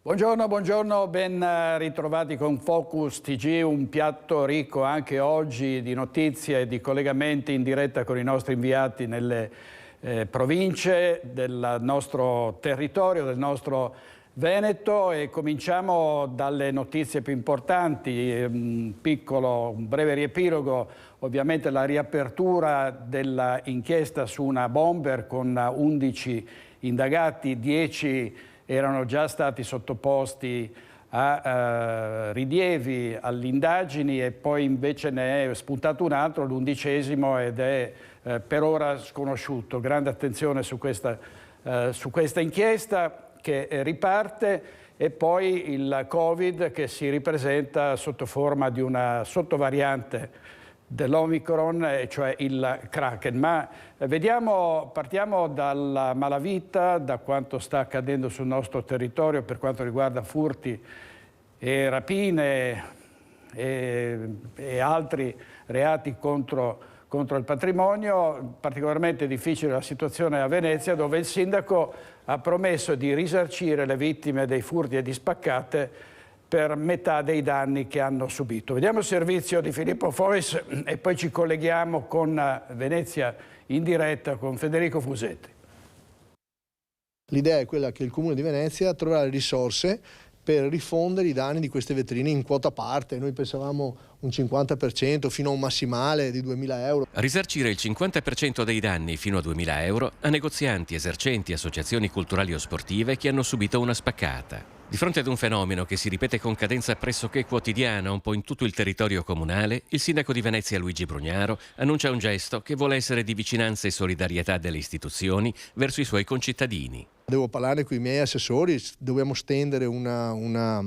Buongiorno, buongiorno, ben ritrovati con Focus TG, un piatto ricco anche oggi di notizie e di collegamenti in diretta con i nostri inviati nelle province del nostro territorio, del nostro Veneto, e cominciamo dalle notizie più importanti. Un breve riepilogo, ovviamente la riapertura dell'inchiesta su una bomber con 11 indagati, 10 erano già stati sottoposti a rilievi, alle indagini, e poi invece ne è spuntato un altro, l'11°, ed è per ora sconosciuto. Grande attenzione su questa inchiesta che riparte, e poi il Covid che si ripresenta sotto forma di una sottovariante dell'Omicron, cioè il Kraken. Ma partiamo dalla malavita, da quanto sta accadendo sul nostro territorio per quanto riguarda furti e rapine e altri reati contro il patrimonio. Particolarmente difficile la situazione a Venezia, dove il sindaco ha promesso di risarcire le vittime dei furti e di spaccate per metà dei danni che hanno subito. Vediamo il servizio di Filippo Fois e poi ci colleghiamo con Venezia in diretta con Federico Fusetti. L'idea è quella che il Comune di Venezia troverà le risorse per rifondere i danni di queste vetrine in quota parte. Noi pensavamo un 50% fino a un massimale di 2.000 euro. Risarcire il 50% dei danni fino a 2.000 euro a negozianti, esercenti, associazioni culturali o sportive che hanno subito una spaccata. Di fronte ad un fenomeno che si ripete con cadenza pressoché quotidiana un po' in tutto il territorio comunale, il sindaco di Venezia Luigi Brugnaro annuncia un gesto che vuole essere di vicinanza e solidarietà delle istituzioni verso i suoi concittadini. Devo parlare con i miei assessori, dobbiamo stendere una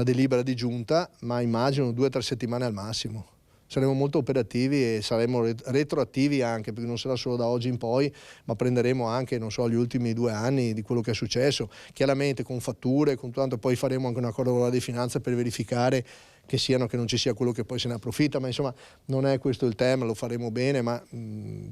delibera di giunta, ma immagino 2 o 3 settimane al massimo. Saremo molto operativi e saremo retroattivi anche, perché non sarà solo da oggi in poi, ma prenderemo anche, non so, gli ultimi 2 anni di quello che è successo, chiaramente con fatture, con tanto. Poi faremo anche un accordo con la Guardia di Finanza per verificare che non ci sia quello che poi se ne approfitta, ma insomma non è questo il tema, lo faremo bene, ma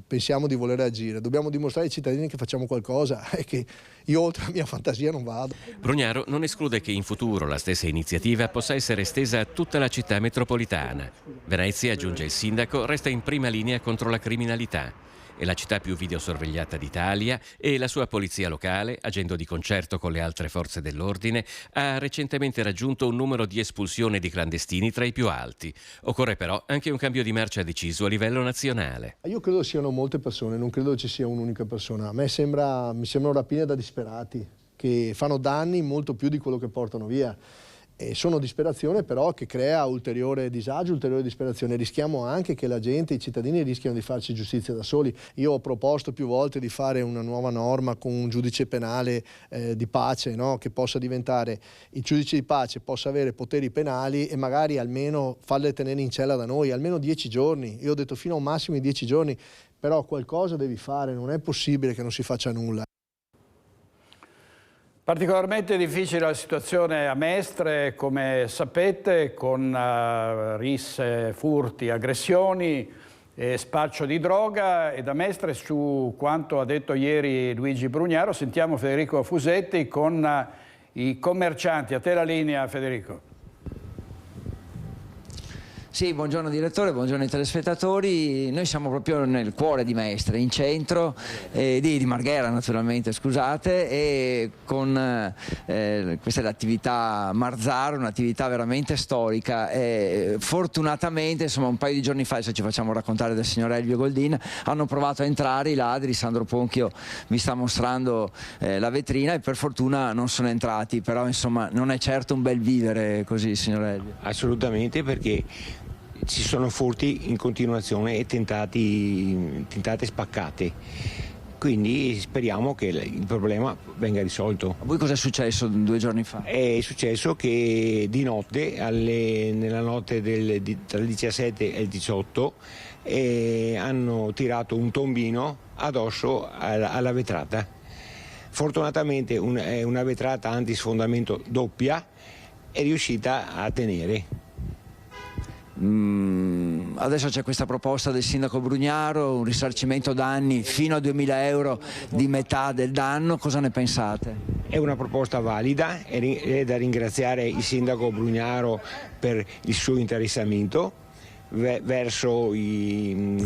pensiamo di voler agire. Dobbiamo dimostrare ai cittadini che facciamo qualcosa e che io oltre la mia fantasia non vado. Brugnaro non esclude che in futuro la stessa iniziativa possa essere estesa a tutta la città metropolitana. Venezia, aggiunge il sindaco, resta in prima linea contro la criminalità. È la città più videosorvegliata d'Italia e la sua polizia locale, agendo di concerto con le altre forze dell'ordine, ha recentemente raggiunto un numero di espulsione di clandestini tra i più alti. Occorre però anche un cambio di marcia deciso a livello nazionale. Io credo siano molte persone, non credo ci sia un'unica persona. A me mi sembrano rapine da disperati, che fanno danni molto più di quello che portano via. E sono disperazione però che crea ulteriore disagio, ulteriore disperazione. Rischiamo anche che la gente, i cittadini rischiano di farci giustizia da soli. Io ho proposto più volte di fare una nuova norma con un giudice penale di pace, no? Che possa diventare, il giudice di pace possa avere poteri penali e magari almeno farle tenere in cella da noi, almeno 10 giorni. Io ho detto fino a un massimo di 10 giorni, però qualcosa devi fare, non è possibile che non si faccia nulla. Particolarmente difficile la situazione a Mestre, come sapete, con risse, furti, aggressioni e spaccio di droga. E da Mestre, su quanto ha detto ieri Luigi Brugnaro, sentiamo Federico Fusetti con i commercianti. A te la linea, Federico. Sì, buongiorno direttore, buongiorno ai telespettatori. Noi siamo proprio nel cuore di Mestre, in centro, di Marghera naturalmente, scusate, e con questa è l'attività Marzaro, un'attività veramente storica. Fortunatamente, insomma, un paio di giorni fa, adesso ci facciamo raccontare del signor Elvio Goldin, hanno provato a entrare i ladri. Sandro Ponchio vi sta mostrando la vetrina e per fortuna non sono entrati, però insomma non è certo un bel vivere così, signor Elvio. Assolutamente, perché ci sono furti in continuazione e tentate spaccate, quindi speriamo che il problema venga risolto. A voi cosa è successo 2 giorni fa? È successo che di notte, nella notte tra il 17 e il 18, hanno tirato un tombino addosso alla vetrata. Fortunatamente una vetrata antisfondamento doppia è riuscita a tenere. Adesso c'è questa proposta del sindaco Brugnaro, un risarcimento danni fino a 2.000 euro di metà del danno. Cosa ne pensate? È una proposta valida, è da ringraziare il sindaco Brugnaro per il suo interessamento verso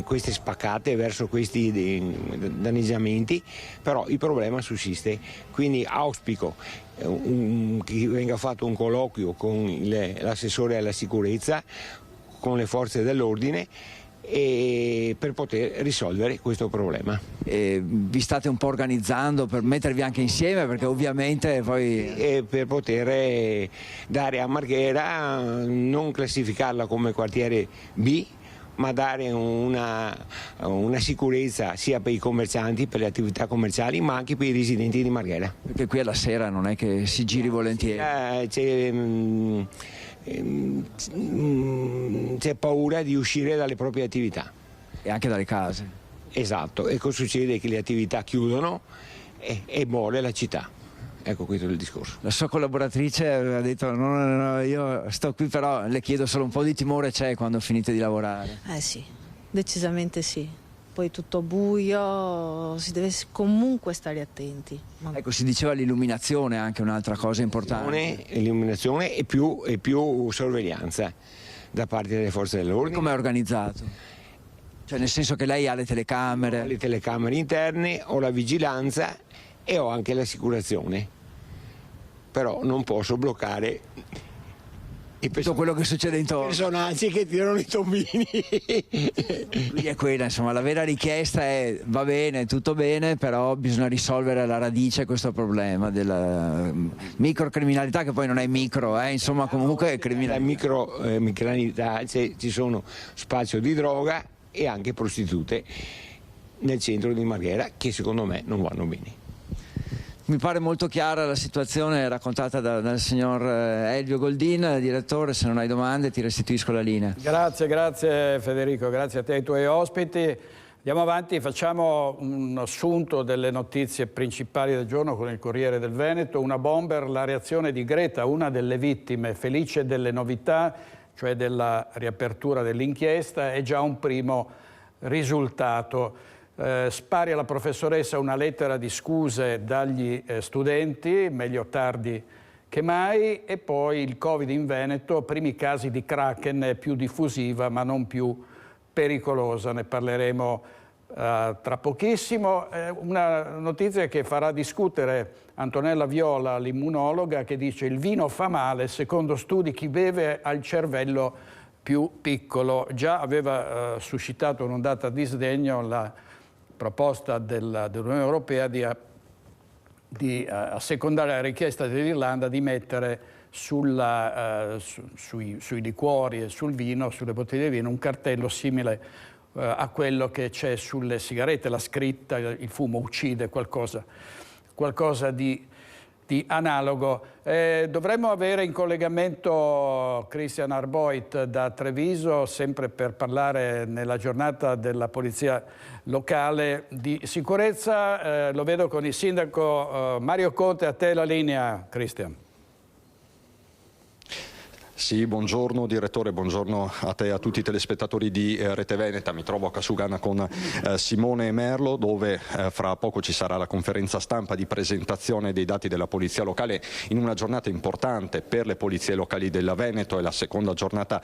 queste spaccate, verso questi danneggiamenti, però il problema sussiste, quindi auspico che venga fatto un colloquio con l'assessore alla sicurezza, con le forze dell'ordine, e per poter risolvere questo problema. Vi state un po' organizzando per mettervi anche insieme, perché ovviamente poi... E per poter dare a Marghera, non classificarla come quartiere B, ma dare una sicurezza sia per i commercianti, per le attività commerciali, ma anche per i residenti di Marghera. Perché qui alla sera non è che si giri volentieri. C'è paura di uscire dalle proprie attività. E anche dalle case. Esatto, e cosa succede? Che le attività chiudono e muore la città. Ecco, questo è il discorso. La sua collaboratrice aveva detto no, io sto qui, però le chiedo solo un po' di timore c'è quando finite di lavorare. Sì, decisamente sì. Poi tutto buio, si deve comunque stare attenti. Ecco, si diceva l'illuminazione, anche un'altra cosa importante. L'illuminazione e più sorveglianza da parte delle forze dell'ordine. Come è organizzato? Cioè nel senso che lei ha le telecamere? Ho le telecamere interne, ho la vigilanza e ho anche l'assicurazione. Però non posso bloccare tutto quello che succede intorno. I personaggi che tirano i tombini. Quindi è quella, insomma, la vera richiesta è: va bene, tutto bene, però bisogna risolvere alla radice questo problema della microcriminalità, che poi non è micro, insomma, comunque è criminalità. La microcriminalità, ci sono spazio di droga e anche prostitute nel centro di Marghera, che secondo me non vanno bene. Mi pare molto chiara la situazione raccontata dal signor Elvio Goldin. Direttore, se non hai domande ti restituisco la linea. Grazie Federico, grazie a te e ai tuoi ospiti. Andiamo avanti, facciamo un assunto delle notizie principali del giorno con il Corriere del Veneto. Una bomber, la reazione di Greta, una delle vittime, felice delle novità, cioè della riapertura dell'inchiesta, è già un primo risultato. Spari alla professoressa una lettera di scuse dagli studenti, meglio tardi che mai, e poi il Covid in Veneto, primi casi di Kraken, più diffusiva ma non più pericolosa, ne parleremo tra pochissimo. Una notizia che farà discutere Antonella Viola, l'immunologa, che dice: il vino fa male, secondo studi chi beve ha il cervello più piccolo. Già aveva suscitato un'ondata di sdegno la proposta dell'Unione Europea di assecondare la richiesta dell'Irlanda di mettere sui liquori e sul vino, sulle bottiglie di vino, un cartello simile a quello che c'è sulle sigarette, la scritta "il fumo uccide", qualcosa di analogo. Dovremmo avere in collegamento Christian Arboit da Treviso, sempre per parlare nella giornata della polizia locale di sicurezza. Lo vedo con il sindaco Mario Conte. A te la linea, Christian. Sì, buongiorno direttore, buongiorno a te e a tutti i telespettatori di Rete Veneta. Mi trovo a Casugana con Simone Merlo, dove fra poco ci sarà la conferenza stampa di presentazione dei dati della polizia locale in una giornata importante per le polizie locali della Veneto. È la seconda giornata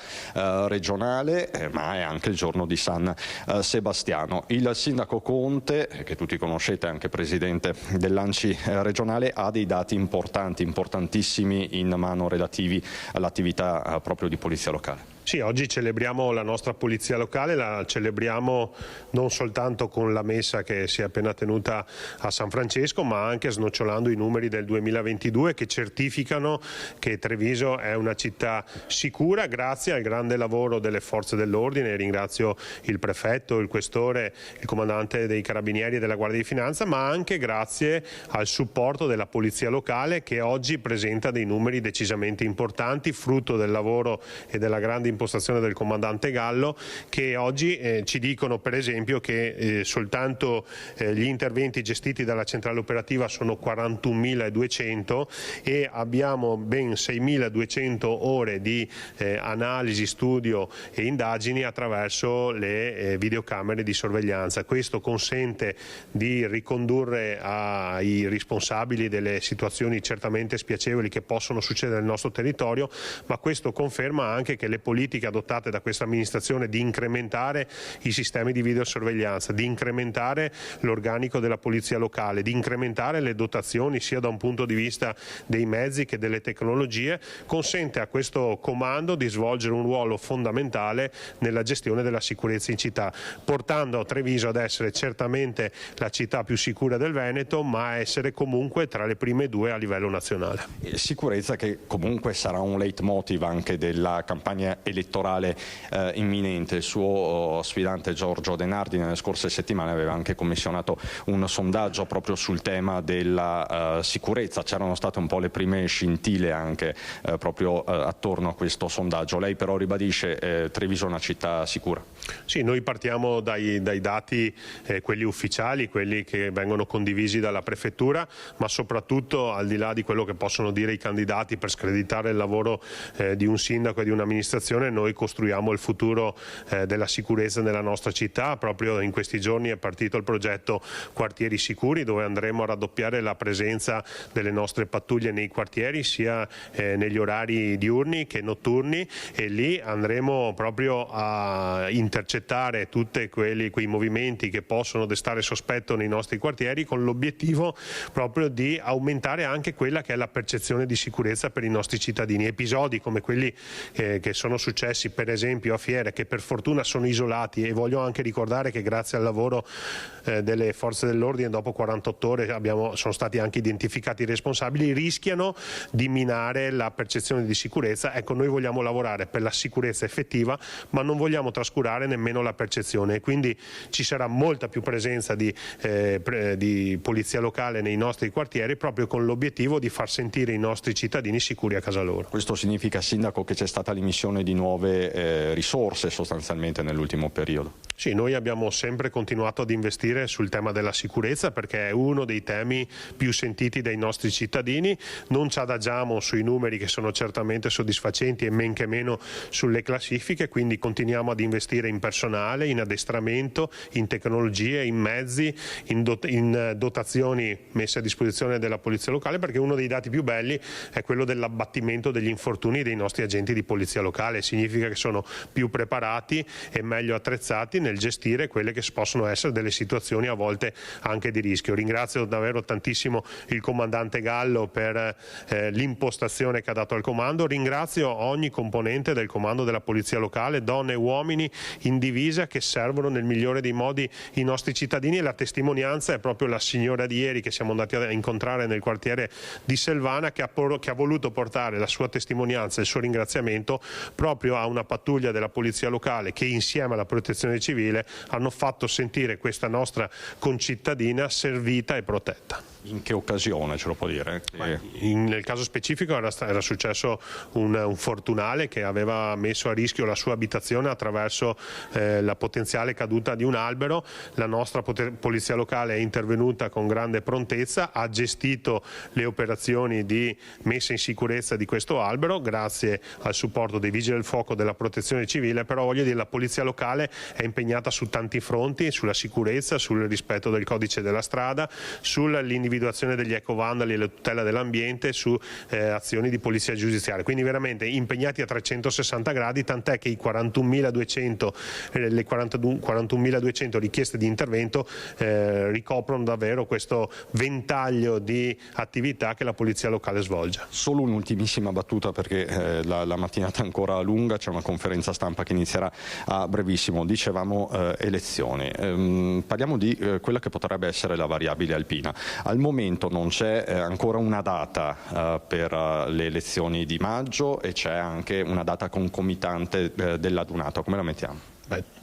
regionale, ma è anche il giorno di San Sebastiano. Il sindaco Conte, che tutti conoscete, anche presidente dell'ANCI regionale, ha dei dati importantissimi in mano relativi all'attività proprio di polizia locale. Sì, oggi celebriamo la nostra polizia locale, la celebriamo non soltanto con la messa che si è appena tenuta a San Francesco, ma anche snocciolando i numeri del 2022 che certificano che Treviso è una città sicura grazie al grande lavoro delle forze dell'ordine. Ringrazio il prefetto, il questore, il comandante dei carabinieri e della Guardia di Finanza, ma anche grazie al supporto della polizia locale, che oggi presenta dei numeri decisamente importanti, frutto del lavoro e della grande l'impostazione del comandante Gallo, che oggi ci dicono per esempio che soltanto gli interventi gestiti dalla centrale operativa sono 41.200 e abbiamo ben 6.200 ore di analisi, studio e indagini attraverso le videocamere di sorveglianza. Questo consente di ricondurre ai responsabili delle situazioni certamente spiacevoli che possono succedere nel nostro territorio, ma questo conferma anche che le politiche adottate da questa amministrazione di incrementare i sistemi di videosorveglianza, di incrementare l'organico della polizia locale, di incrementare le dotazioni sia da un punto di vista dei mezzi che delle tecnologie, consente a questo comando di svolgere un ruolo fondamentale nella gestione della sicurezza in città, portando Treviso ad essere certamente la città più sicura del Veneto, ma a essere comunque tra le prime due a livello nazionale. Sicurezza che comunque sarà un leitmotiv anche della campagna elettorale imminente. Il suo sfidante Giorgio De Nardi nelle scorse settimane aveva anche commissionato un sondaggio proprio sul tema della sicurezza. C'erano state un po' le prime scintille anche proprio attorno a questo sondaggio. Lei però ribadisce Treviso è una città sicura? Sì, noi partiamo dai dati, quelli ufficiali, quelli che vengono condivisi dalla prefettura, ma soprattutto al di là di quello che possono dire i candidati per screditare il lavoro di un sindaco e di un'amministrazione, noi costruiamo il futuro della sicurezza nella nostra città. Proprio in questi giorni è partito il progetto Quartieri Sicuri, dove andremo a raddoppiare la presenza delle nostre pattuglie nei quartieri, sia negli orari diurni che notturni, e lì andremo proprio a intercettare tutti quei movimenti che possono destare sospetto nei nostri quartieri, con l'obiettivo proprio di aumentare anche quella che è la percezione di sicurezza per i nostri cittadini. Episodi come quelli che sono successi per esempio a Fiere, che per fortuna sono isolati, e voglio anche ricordare che grazie al lavoro delle forze dell'ordine dopo 48 ore sono stati anche identificati i responsabili, rischiano di minare la percezione di sicurezza. Ecco, noi vogliamo lavorare per la sicurezza effettiva, ma non vogliamo trascurare nemmeno la percezione, e quindi ci sarà molta più presenza di polizia locale nei nostri quartieri, proprio con l'obiettivo di far sentire i nostri cittadini sicuri a casa loro. Questo significa, Sindaco, che c'è stata l'immissione di nuove risorse sostanzialmente nell'ultimo periodo? Sì, noi abbiamo sempre continuato ad investire sul tema della sicurezza, perché è uno dei temi più sentiti dai nostri cittadini. Non ci adagiamo sui numeri, che sono certamente soddisfacenti, e men che meno sulle classifiche, quindi continuiamo ad investire in personale, in addestramento, in tecnologie, in mezzi, in dotazioni messe a disposizione della polizia locale, perché uno dei dati più belli è quello dell'abbattimento degli infortuni dei nostri agenti di polizia locale. Significa che sono più preparati e meglio attrezzati nel gestire quelle che possono essere delle situazioni a volte anche di rischio. Ringrazio davvero tantissimo il comandante Gallo per l'impostazione che ha dato al comando. Ringrazio ogni componente del comando della polizia locale, donne e uomini in divisa, che servono nel migliore dei modi i nostri cittadini, e la testimonianza è proprio la signora di ieri che siamo andati a incontrare nel quartiere di Selvana, che ha voluto portare la sua testimonianza e il suo ringraziamento proprio a una pattuglia della polizia locale, che insieme alla protezione civile hanno fatto sentire questa nostra concittadina servita e protetta. In che occasione, ce lo può dire? Nel caso specifico era successo un fortunale che aveva messo a rischio la sua abitazione attraverso la potenziale caduta di un albero. La nostra polizia locale è intervenuta con grande prontezza, ha gestito le operazioni di messa in sicurezza di questo albero grazie al supporto dei vigili del fuoco, della protezione civile. Però voglio dire, la polizia locale è impegnata su tanti fronti: sulla sicurezza, sul rispetto del codice della strada, sull'individuazione degli ecovandali e la tutela dell'ambiente, su azioni di polizia giudiziaria. Quindi veramente impegnati a 360 gradi, tant'è che i 41.200 richieste di intervento ricoprono davvero questo ventaglio di attività che la polizia locale svolge. Solo un'ultimissima battuta, perché la mattinata è ancora lunga, c'è una conferenza stampa che inizierà a brevissimo. Dicevamo elezioni, parliamo di quella che potrebbe essere la variabile alpina. Al momento non c'è ancora una data per le elezioni di maggio, e c'è anche una data concomitante dell'adunato. Come la mettiamo?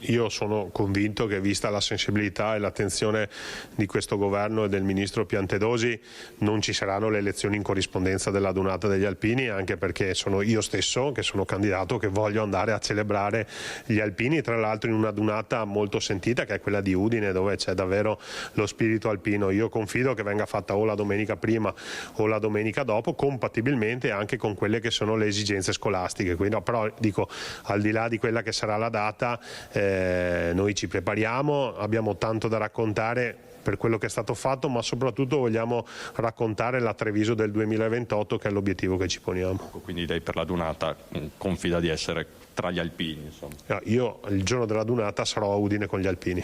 Io sono convinto che, vista la sensibilità e l'attenzione di questo governo e del ministro Piantedosi, non ci saranno le elezioni in corrispondenza della Dunata degli Alpini, anche perché sono io stesso che sono candidato, che voglio andare a celebrare gli alpini, tra l'altro in una Dunata molto sentita, che è quella di Udine, dove c'è davvero lo spirito alpino. Io confido che venga fatta o la domenica prima o la domenica dopo, compatibilmente anche con quelle che sono le esigenze scolastiche. Quindi, no, però dico, al di là di quella che sarà la data, noi ci prepariamo, abbiamo tanto da raccontare per quello che è stato fatto, ma soprattutto vogliamo raccontare la Treviso del 2028, che è l'obiettivo che ci poniamo. Quindi lei per la Dunata confida di essere tra gli alpini, insomma. Io il giorno della Dunata sarò a Udine con gli alpini.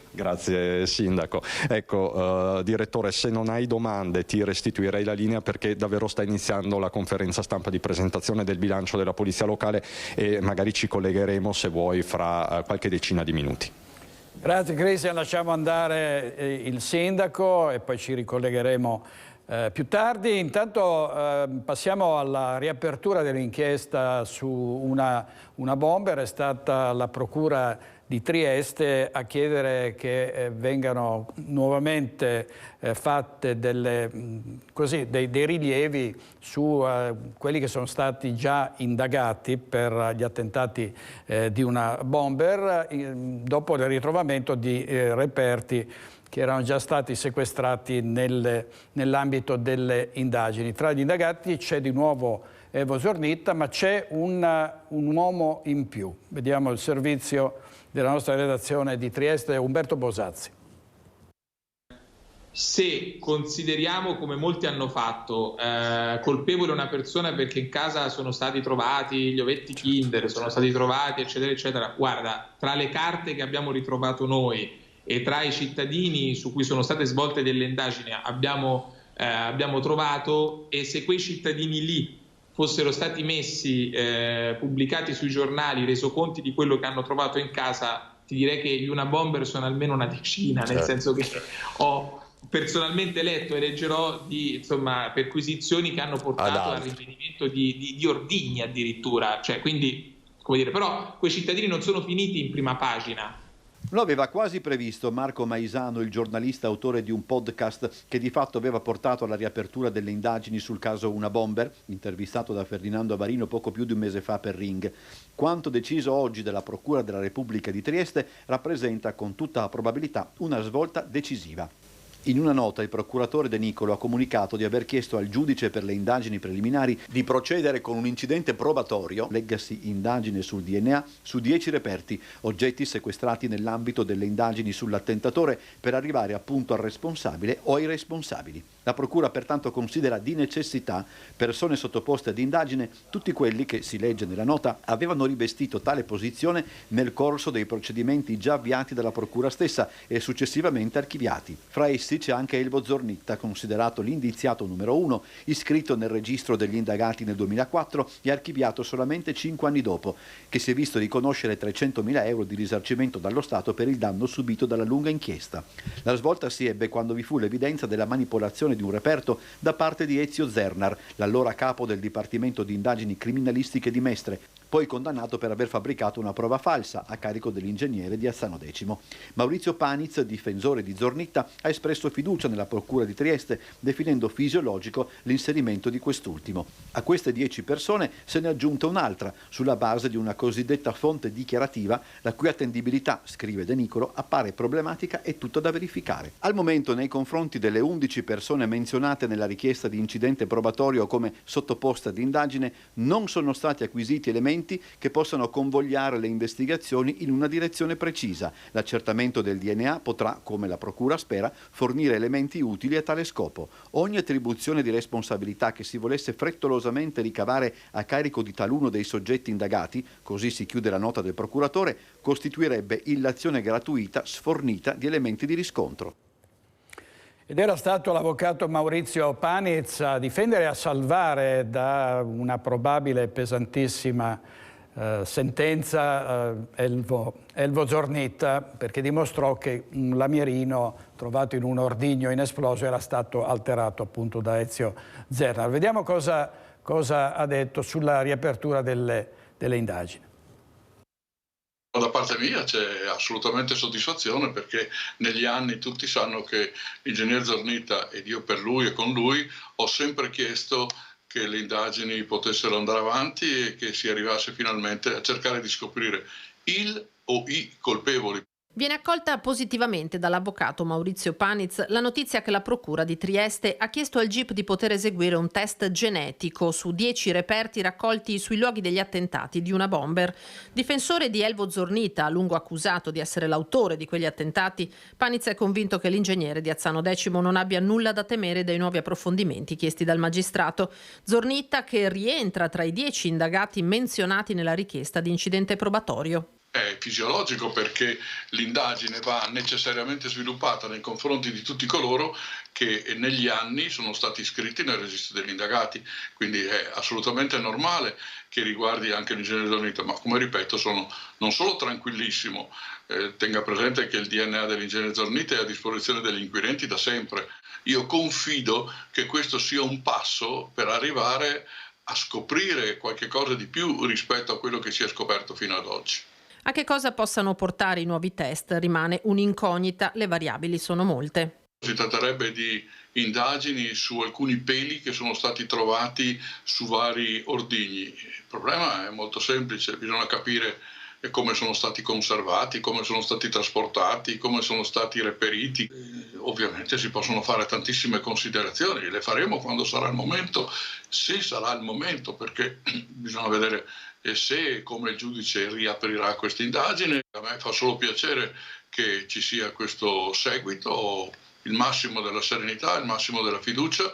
Grazie Sindaco. Ecco, Direttore, se non hai domande ti restituirei la linea, perché davvero sta iniziando la conferenza stampa di presentazione del bilancio della Polizia Locale e magari ci collegheremo, se vuoi, fra qualche decina di minuti. Grazie Cristian, lasciamo andare il Sindaco e poi ci ricollegheremo più tardi. Intanto passiamo alla riapertura dell'inchiesta su una bomber. È stata la Procura di Trieste a chiedere che vengano nuovamente fatte dei rilievi su quelli che sono stati già indagati per gli attentati di una bomber dopo il ritrovamento di reperti che erano già stati sequestrati nell'ambito delle indagini. Tra gli indagati c'è di nuovo Elvo Zornitta, ma c'è un uomo in più. Vediamo il servizio della nostra redazione di Trieste, Umberto Bosazzi. Se consideriamo, come molti hanno fatto, colpevole una persona perché in casa sono stati trovati gli ovetti Kinder, sono stati trovati eccetera eccetera, guarda, tra le carte che abbiamo ritrovato noi e tra i cittadini su cui sono state svolte delle indagini abbiamo trovato, e se quei cittadini lì fossero stati messi, pubblicati sui giornali, resoconti di quello che hanno trovato in casa, ti direi che gli una bomber sono almeno una decina, nel senso che ho personalmente letto e leggerò di perquisizioni che hanno portato al rinvenimento di ordigni addirittura, cioè, quindi, come dire, però quei cittadini non sono finiti in prima pagina. Lo aveva quasi previsto Marco Maisano, il giornalista autore di un podcast che di fatto aveva portato alla riapertura delle indagini sul caso Una Bomber, intervistato da Ferdinando Avarino poco più di un mese fa per Ring. Quanto deciso oggi dalla Procura della Repubblica di Trieste rappresenta con tutta probabilità una svolta decisiva. In una nota il procuratore De Nicolo ha comunicato di aver chiesto al giudice per le indagini preliminari di procedere con un incidente probatorio, leggasi indagine sul DNA, su 10 reperti, oggetti sequestrati nell'ambito delle indagini sull'attentatore, per arrivare appunto al responsabile o ai responsabili. La Procura pertanto considera di necessità persone sottoposte ad indagine tutti quelli che, si legge nella nota, avevano rivestito tale posizione nel corso dei procedimenti già avviati dalla Procura stessa e successivamente archiviati. Fra essi c'è anche Elvo Zornitta, considerato l'indiziato numero 1, iscritto nel registro degli indagati nel 2004 e archiviato solamente 5 anni dopo, che si è visto riconoscere 300.000 euro di risarcimento dallo Stato per il danno subito dalla lunga inchiesta. La svolta si ebbe quando vi fu l'evidenza della manipolazione di un reperto da parte di Ezio Zernar, l'allora capo del Dipartimento di Indagini Criminalistiche di Mestre, poi condannato per aver fabbricato una prova falsa a carico dell'ingegnere di Azzano X. Maurizio Paniz, difensore di Zornitta, ha espresso fiducia nella Procura di Trieste, definendo fisiologico l'inserimento di quest'ultimo. A queste 10 persone se ne è aggiunta un'altra, sulla base di una cosiddetta fonte dichiarativa, la cui attendibilità, scrive De Nicolo, appare problematica e tutta da verificare. Al momento, nei confronti delle 11 persone menzionate nella richiesta di incidente probatorio come sottoposta ad indagine, non sono stati acquisiti elementi che possano convogliare le investigazioni in una direzione precisa. L'accertamento del DNA potrà, come la Procura spera, fornire elementi utili a tale scopo. Ogni attribuzione di responsabilità che si volesse frettolosamente ricavare a carico di taluno dei soggetti indagati, così si chiude la nota del procuratore, costituirebbe illazione gratuita sfornita di elementi di riscontro. Ed era stato l'avvocato Maurizio Paniz a difendere e a salvare da una probabile pesantissima sentenza Elvo Zornitta, perché dimostrò che un lamierino trovato in un ordigno inesploso era stato alterato appunto da Ezio Zernar. Vediamo cosa ha detto sulla riapertura delle indagini. Da parte mia c'è assolutamente soddisfazione, perché negli anni tutti sanno che l'ingegner Zornita, ed io per lui e con lui, ho sempre chiesto che le indagini potessero andare avanti e che si arrivasse finalmente a cercare di scoprire il o i colpevoli. Viene accolta positivamente dall'avvocato Maurizio Paniz la notizia che la Procura di Trieste ha chiesto al GIP di poter eseguire un test genetico su 10 reperti raccolti sui luoghi degli attentati di una bomber. Difensore di Elvo Zornita, a lungo accusato di essere l'autore di quegli attentati, Paniz è convinto che l'ingegnere di Azzano X non abbia nulla da temere dai nuovi approfondimenti chiesti dal magistrato. Zornita, che rientra tra i 10 indagati menzionati nella richiesta di incidente probatorio. È fisiologico, perché l'indagine va necessariamente sviluppata nei confronti di tutti coloro che negli anni sono stati iscritti nel registro degli indagati, quindi è assolutamente normale che riguardi anche l'ingegnere Zornita, ma come ripeto sono non solo tranquillissimo, tenga presente che il DNA dell'ingegnere Zornita è a disposizione degli inquirenti da sempre. Io confido che questo sia un passo per arrivare a scoprire qualche cosa di più rispetto a quello che si è scoperto fino ad oggi. A che cosa possano portare i nuovi test rimane un'incognita, le variabili sono molte. Si tratterebbe di indagini su alcuni peli che sono stati trovati su vari ordigni. Il problema è molto semplice, bisogna capire come sono stati conservati, come sono stati trasportati, come sono stati reperiti. Ovviamente si possono fare tantissime considerazioni, le faremo quando sarà il momento, se sarà il momento, perché bisogna vedere se e come il giudice riaprirà questa indagine. A me fa solo piacere che ci sia questo seguito, il massimo della serenità, il massimo della fiducia,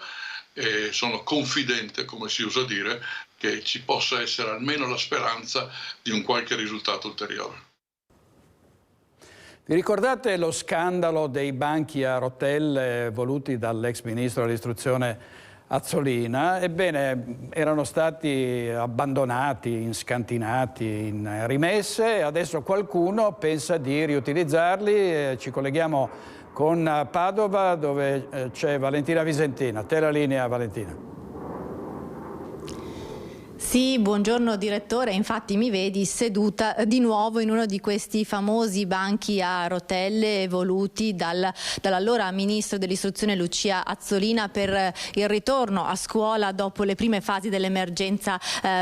e sono confidente, come si usa dire, che ci possa essere almeno la speranza di un qualche risultato ulteriore. Vi ricordate lo scandalo dei banchi a rotelle voluti dall'ex ministro dell'istruzione Azzolina? Ebbene, erano stati abbandonati, inscantinati, rimesse, e adesso qualcuno pensa di riutilizzarli. Ci colleghiamo con Padova, dove c'è Valentina Visentina. A te la linea, Valentina. Sì, buongiorno direttore, infatti mi vedi seduta di nuovo in uno di questi famosi banchi a rotelle voluti dall'allora ministro dell'istruzione Lucia Azzolina per il ritorno a scuola dopo le prime fasi dell'emergenza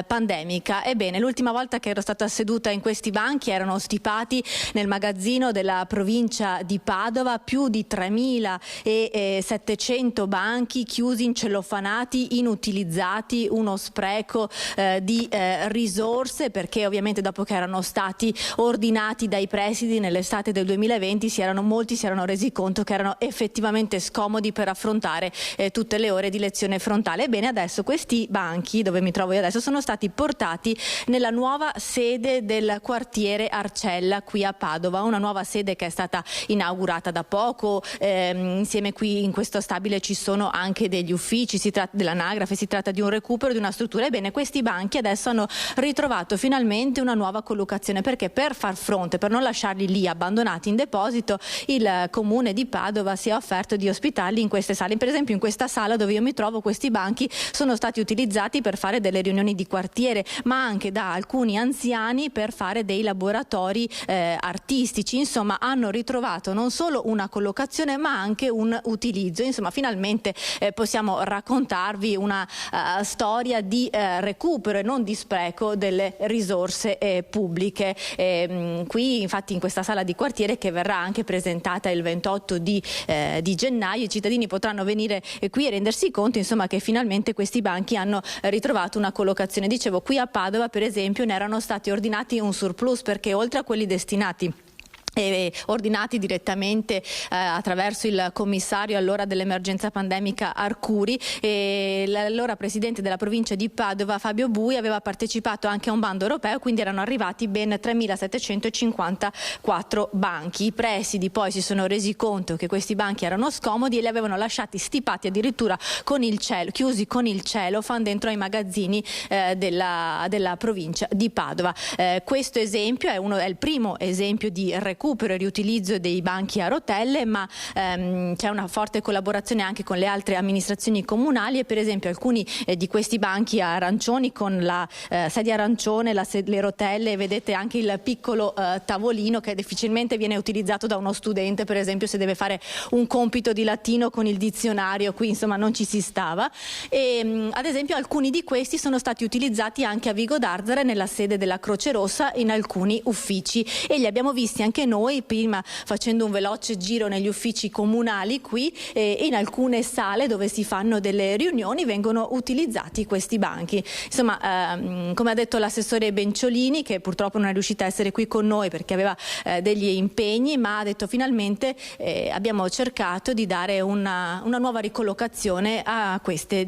pandemica. Ebbene, l'ultima volta che ero stata seduta in questi banchi erano stipati nel magazzino della provincia di Padova, più di 3.700 banchi chiusi, incellofanati, inutilizzati, uno spreco di risorse, perché ovviamente dopo che erano stati ordinati dai presidi nell'estate del 2020 molti si erano resi conto che erano effettivamente scomodi per affrontare tutte le ore di lezione frontale. Ebbene, adesso questi banchi, dove mi trovo io adesso, sono stati portati nella nuova sede del quartiere Arcella qui a Padova, una nuova sede che è stata inaugurata da poco. Insieme qui in questo stabile ci sono anche degli uffici, si tratta dell'anagrafe, si tratta di un recupero di una struttura. Ebbene, questi banchi adesso hanno ritrovato finalmente una nuova collocazione, perché per far fronte, per non lasciarli lì abbandonati in deposito, il comune di Padova si è offerto di ospitarli in queste sale. Per esempio in questa sala dove io mi trovo, questi banchi sono stati utilizzati per fare delle riunioni di quartiere, ma anche da alcuni anziani per fare dei laboratori artistici. Insomma, hanno ritrovato non solo una collocazione ma anche un utilizzo. Insomma, finalmente possiamo raccontarvi una storia di recupero e non di spreco delle risorse pubbliche. Qui infatti in questa sala di quartiere, che verrà anche presentata il 28 di gennaio, i cittadini potranno venire qui e rendersi conto, insomma, che finalmente questi banchi hanno ritrovato una collocazione. Dicevo, qui a Padova per esempio ne erano stati ordinati un surplus, perché oltre a quelli destinati ordinati direttamente attraverso il commissario allora dell'emergenza pandemica Arcuri, e l'allora presidente della provincia di Padova Fabio Bui aveva partecipato anche a un bando europeo, quindi erano arrivati ben 3.754 banchi. I presidi poi si sono resi conto che questi banchi erano scomodi e li avevano lasciati stipati addirittura con il cielo, chiusi con il cellophane dentro ai magazzini della provincia di Padova. Questo esempio è il primo esempio di recupero recupero e riutilizzo dei banchi a rotelle, ma c'è una forte collaborazione anche con le altre amministrazioni comunali e per esempio alcuni di questi banchi arancioni con la sedia arancione, le rotelle, vedete anche il piccolo tavolino che difficilmente viene utilizzato da uno studente, per esempio se deve fare un compito di latino con il dizionario, qui insomma non ci si stava. E ad esempio alcuni di questi sono stati utilizzati anche a Vigo d'Arzara nella sede della Croce Rossa in alcuni uffici e li abbiamo visti anche noi prima facendo un veloce giro negli uffici comunali qui e in alcune sale dove si fanno delle riunioni vengono utilizzati questi banchi. Insomma, come ha detto l'assessore Benciolini, che purtroppo non è riuscita a essere qui con noi perché aveva degli impegni, ma ha detto finalmente abbiamo cercato di dare una nuova ricollocazione a queste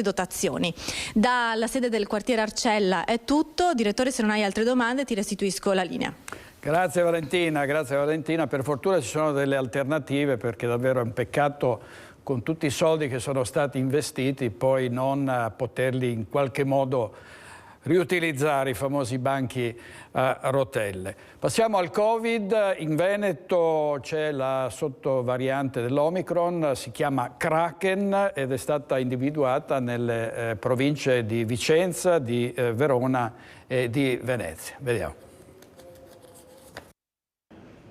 dotazioni. Dalla sede del quartiere Arcella è tutto. Direttore, se non hai altre domande ti restituisco la linea. Grazie Valentina, per fortuna ci sono delle alternative perché davvero è un peccato con tutti i soldi che sono stati investiti poi non poterli in qualche modo riutilizzare, i famosi banchi a rotelle. Passiamo al Covid. In Veneto c'è la sottovariante dell'Omicron, si chiama Kraken ed è stata individuata nelle province di Vicenza, di Verona e di Venezia. Vediamo.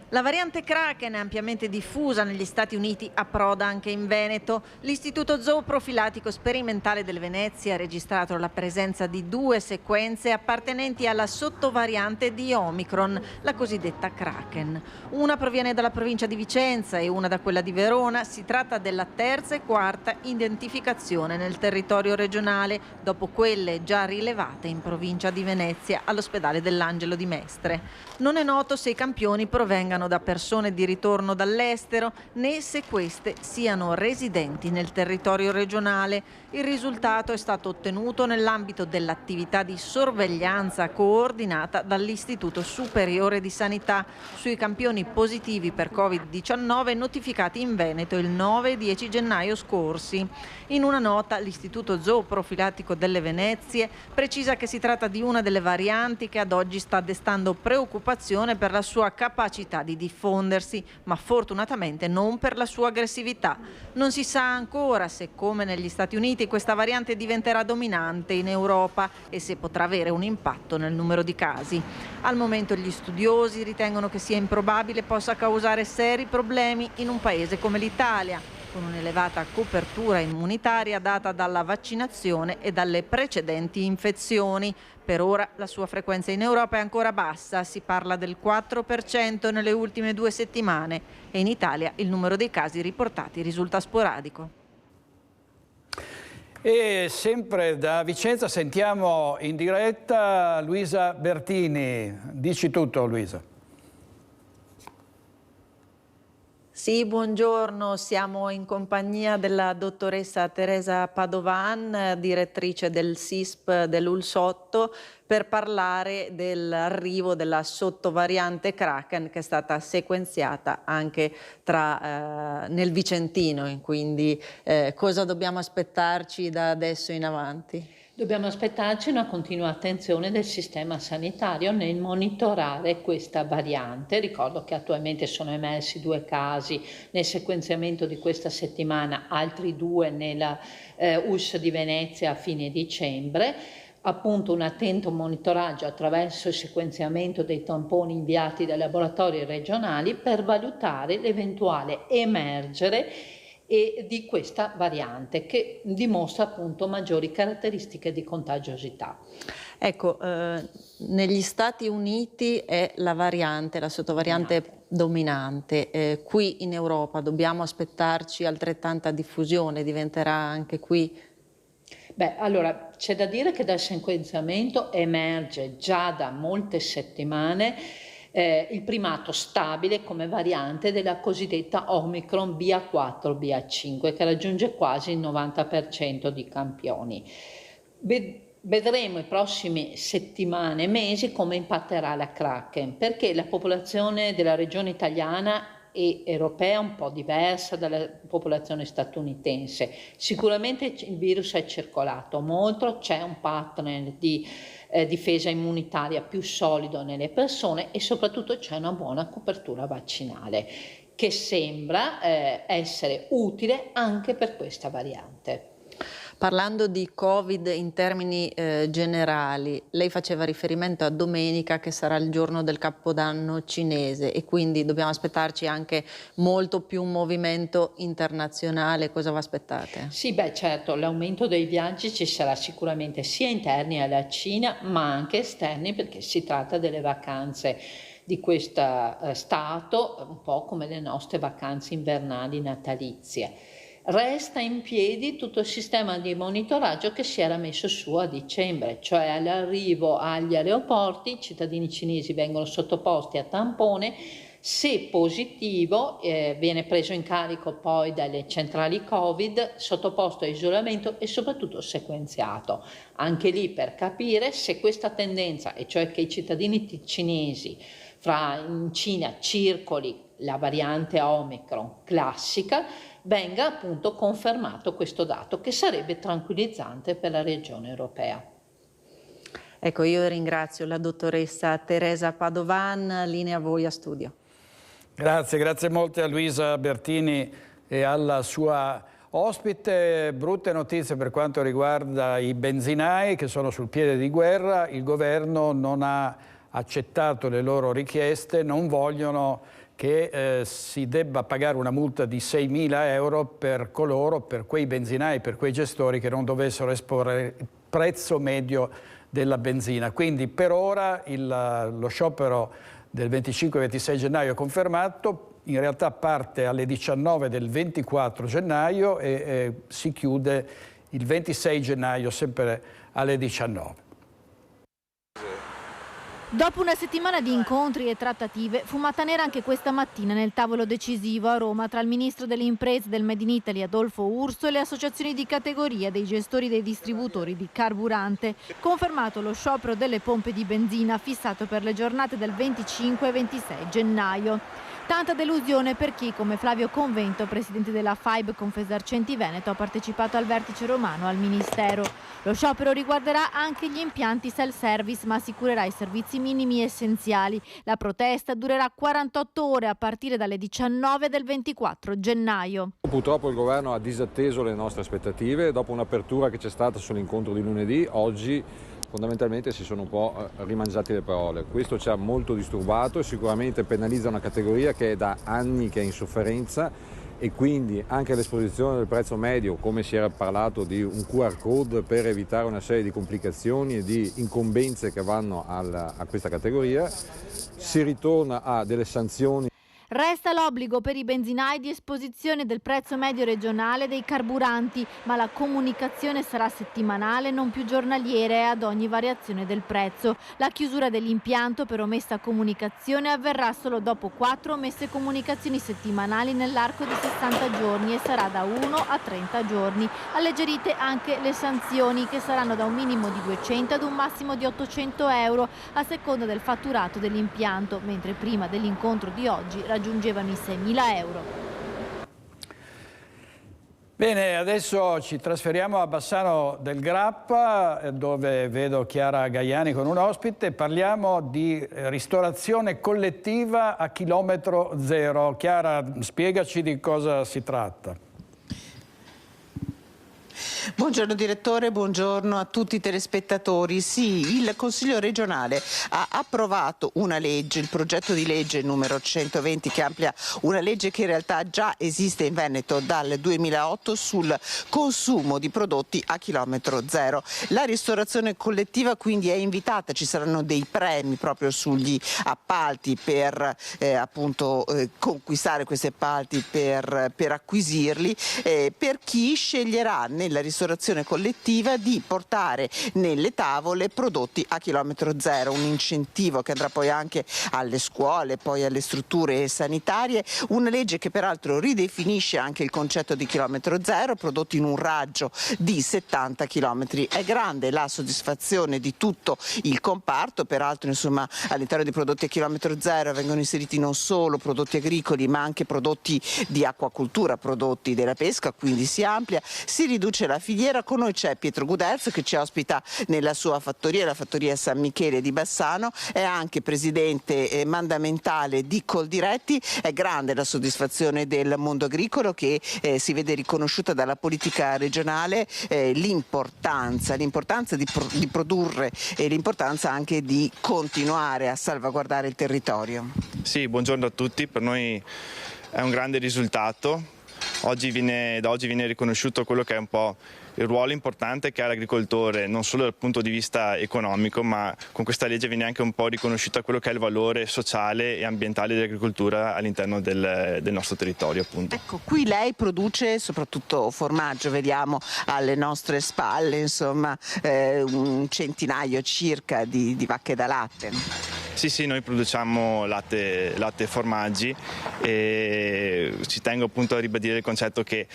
La variante Kraken è ampiamente diffusa negli Stati Uniti, approda anche in Veneto. L'Istituto Zooprofilatico Sperimentale del Venezia ha registrato la presenza di 2 sequenze appartenenti alla sottovariante di Omicron, la cosiddetta Kraken. Una proviene dalla provincia di Vicenza e una da quella di Verona. Si tratta della terza e quarta identificazione nel territorio regionale, dopo quelle già rilevate in provincia di Venezia all'ospedale dell'Angelo di Mestre. Non è noto se i campioni provengano da persone di ritorno dall'estero né se queste siano residenti nel territorio regionale. Il risultato è stato ottenuto nell'ambito dell'attività di sorveglianza coordinata dall'Istituto Superiore di Sanità sui campioni positivi per Covid-19 notificati in Veneto il 9 e 10 gennaio scorsi. In una nota l'Istituto Zooprofilatico delle Venezie precisa che si tratta di una delle varianti che ad oggi sta destando preoccupazione per la sua capacità di diffondersi, ma fortunatamente non per la sua aggressività. Non si sa ancora se, come negli Stati Uniti, questa variante diventerà dominante in Europa e se potrà avere un impatto nel numero di casi. Al momento gli studiosi ritengono che sia improbabile possa causare seri problemi in un paese come l'Italia, con un'elevata copertura immunitaria data dalla vaccinazione e dalle precedenti infezioni. Per ora la sua frequenza in Europa è ancora bassa, si parla del 4% nelle ultime 2 settimane e in Italia il numero dei casi riportati risulta sporadico. E sempre da Vicenza sentiamo in diretta Luisa Bertini. Dici tutto, Luisa. Sì, buongiorno, siamo in compagnia della dottoressa Teresa Padovan, direttrice del SISP dell'Ulsotto, per parlare dell'arrivo della sottovariante Kraken che è stata sequenziata anche nel Vicentino, quindi cosa dobbiamo aspettarci da adesso in avanti? Dobbiamo aspettarci una continua attenzione del sistema sanitario nel monitorare questa variante. Ricordo che attualmente sono emersi 2 casi nel sequenziamento di questa settimana, altri 2 nella US di Venezia a fine dicembre. Appunto un attento monitoraggio attraverso il sequenziamento dei tamponi inviati dai laboratori regionali per valutare l'eventuale emergere e di questa variante che dimostra appunto maggiori caratteristiche di contagiosità. Ecco, negli Stati Uniti è la variante, la sottovariante dominante. Qui in Europa dobbiamo aspettarci altrettanta diffusione, diventerà anche qui? Beh, allora c'è da dire che dal sequenziamento emerge già da molte settimane il primato stabile come variante della cosiddetta Omicron BA4, BA5, che raggiunge quasi il 90% di campioni. Vedremo in prossime settimane e mesi come impatterà la Kraken, perché la popolazione della regione italiana e europea un po' diversa dalla popolazione statunitense. Sicuramente il virus è circolato molto, c'è un pattern di difesa immunitaria più solido nelle persone e soprattutto c'è una buona copertura vaccinale che sembra essere utile anche per questa variante. Parlando di Covid in termini generali, lei faceva riferimento a domenica che sarà il giorno del Capodanno cinese e quindi dobbiamo aspettarci anche molto più un movimento internazionale. Cosa vi aspettate? Sì, certo, l'aumento dei viaggi ci sarà sicuramente sia interni alla Cina ma anche esterni, perché si tratta delle vacanze di questo Stato, un po' come le nostre vacanze invernali natalizie. Resta in piedi tutto il sistema di monitoraggio che si era messo su a dicembre, cioè all'arrivo agli aeroporti i cittadini cinesi vengono sottoposti a tampone, se positivo viene preso in carico poi dalle centrali Covid, sottoposto a isolamento e soprattutto sequenziato. Anche lì per capire se questa tendenza, e cioè che i cittadini cinesi in Cina circoli la variante Omicron classica, venga appunto confermato questo dato, che sarebbe tranquillizzante per la regione europea. Ecco, io ringrazio la dottoressa Teresa Padovan, linea a voi a studio. Grazie molte a Luisa Bertini e alla sua ospite. Brutte notizie per quanto riguarda i benzinai che sono sul piede di guerra. Il governo non ha accettato le loro richieste, non vogliono che si debba pagare una multa di 6.000 euro per quei benzinai, per quei gestori che non dovessero esporre il prezzo medio della benzina. Quindi per ora lo sciopero del 25-26 gennaio è confermato, in realtà parte alle 19 del 24 gennaio e si chiude il 26 gennaio sempre alle 19. Dopo una settimana di incontri e trattative, fumata nera anche questa mattina nel tavolo decisivo a Roma tra il ministro delle imprese del Made in Italy Adolfo Urso e le associazioni di categoria dei gestori dei distributori di carburante. Confermato lo sciopero delle pompe di benzina fissato per le giornate del 25 e 26 gennaio. Tanta delusione per chi, come Flavio Convento, presidente della FAIB Confesercenti Veneto, ha partecipato al vertice romano al Ministero. Lo sciopero riguarderà anche gli impianti self-service, ma assicurerà i servizi minimi essenziali. La protesta durerà 48 ore a partire dalle 19 del 24 gennaio. Purtroppo il governo ha disatteso le nostre aspettative. Dopo un'apertura che c'è stata sull'incontro di lunedì, oggi fondamentalmente si sono un po' rimangiati le parole. Questo ci ha molto disturbato e sicuramente penalizza una categoria che è da anni che è in sofferenza, e quindi anche l'esposizione del prezzo medio, come si era parlato di un QR code per evitare una serie di complicazioni e di incombenze che vanno a questa categoria, si ritorna a delle sanzioni. Resta l'obbligo per i benzinai di esposizione del prezzo medio regionale dei carburanti, ma la comunicazione sarà settimanale, non più giornaliere, ad ogni variazione del prezzo. La chiusura dell'impianto per omessa comunicazione avverrà solo dopo 4 omesse comunicazioni settimanali nell'arco di 60 giorni e sarà da 1 a 30 giorni. Alleggerite anche le sanzioni, che saranno da un minimo di 200 ad un massimo di 800 euro a seconda del fatturato dell'impianto, mentre prima dell'incontro di oggi raggiungevano i 6.000 euro. Bene, adesso ci trasferiamo a Bassano del Grappa, dove vedo Chiara Gaiani con un ospite. Parliamo di ristorazione collettiva a chilometro zero. Chiara, spiegaci di cosa si tratta. Buongiorno direttore, buongiorno a tutti i telespettatori. Sì, il Consiglio regionale ha approvato una legge, il progetto di legge numero 120, che amplia una legge che in realtà già esiste in Veneto dal 2008 sul consumo di prodotti a chilometro zero. La ristorazione collettiva quindi è invitata, ci saranno dei premi proprio sugli appalti per conquistare questi appalti, per acquisirli, per chi sceglierà nella ristorazione ristorazione collettiva di portare nelle tavole prodotti a chilometro zero, un incentivo che andrà poi anche alle scuole, poi alle strutture sanitarie, una legge che peraltro ridefinisce anche il concetto di chilometro zero, prodotti in un raggio di 70 chilometri. È grande la soddisfazione di tutto il comparto, peraltro insomma all'interno dei prodotti a chilometro zero vengono inseriti non solo prodotti agricoli ma anche prodotti di acquacultura, prodotti della pesca, quindi si amplia, si riduce la filiera. Con noi c'è Pietro Guderzo che ci ospita nella sua fattoria, la fattoria San Michele di Bassano, è anche presidente mandamentale di Coldiretti. È grande la soddisfazione del mondo agricolo che si vede riconosciuta dalla politica regionale, l'importanza di produrre e l'importanza anche di continuare a salvaguardare il territorio. Sì, buongiorno a tutti, per noi è un grande risultato. Da oggi viene riconosciuto quello che è un po' il ruolo importante che ha l'agricoltore, non solo dal punto di vista economico, ma con questa legge viene anche un po' riconosciuto quello che è il valore sociale e ambientale dell'agricoltura all'interno del nostro territorio, appunto. Ecco, qui lei produce soprattutto formaggio, vediamo alle nostre spalle, insomma, un centinaio circa di vacche da latte. Sì, noi produciamo latte e formaggi e ci tengo appunto a ribadire il concetto che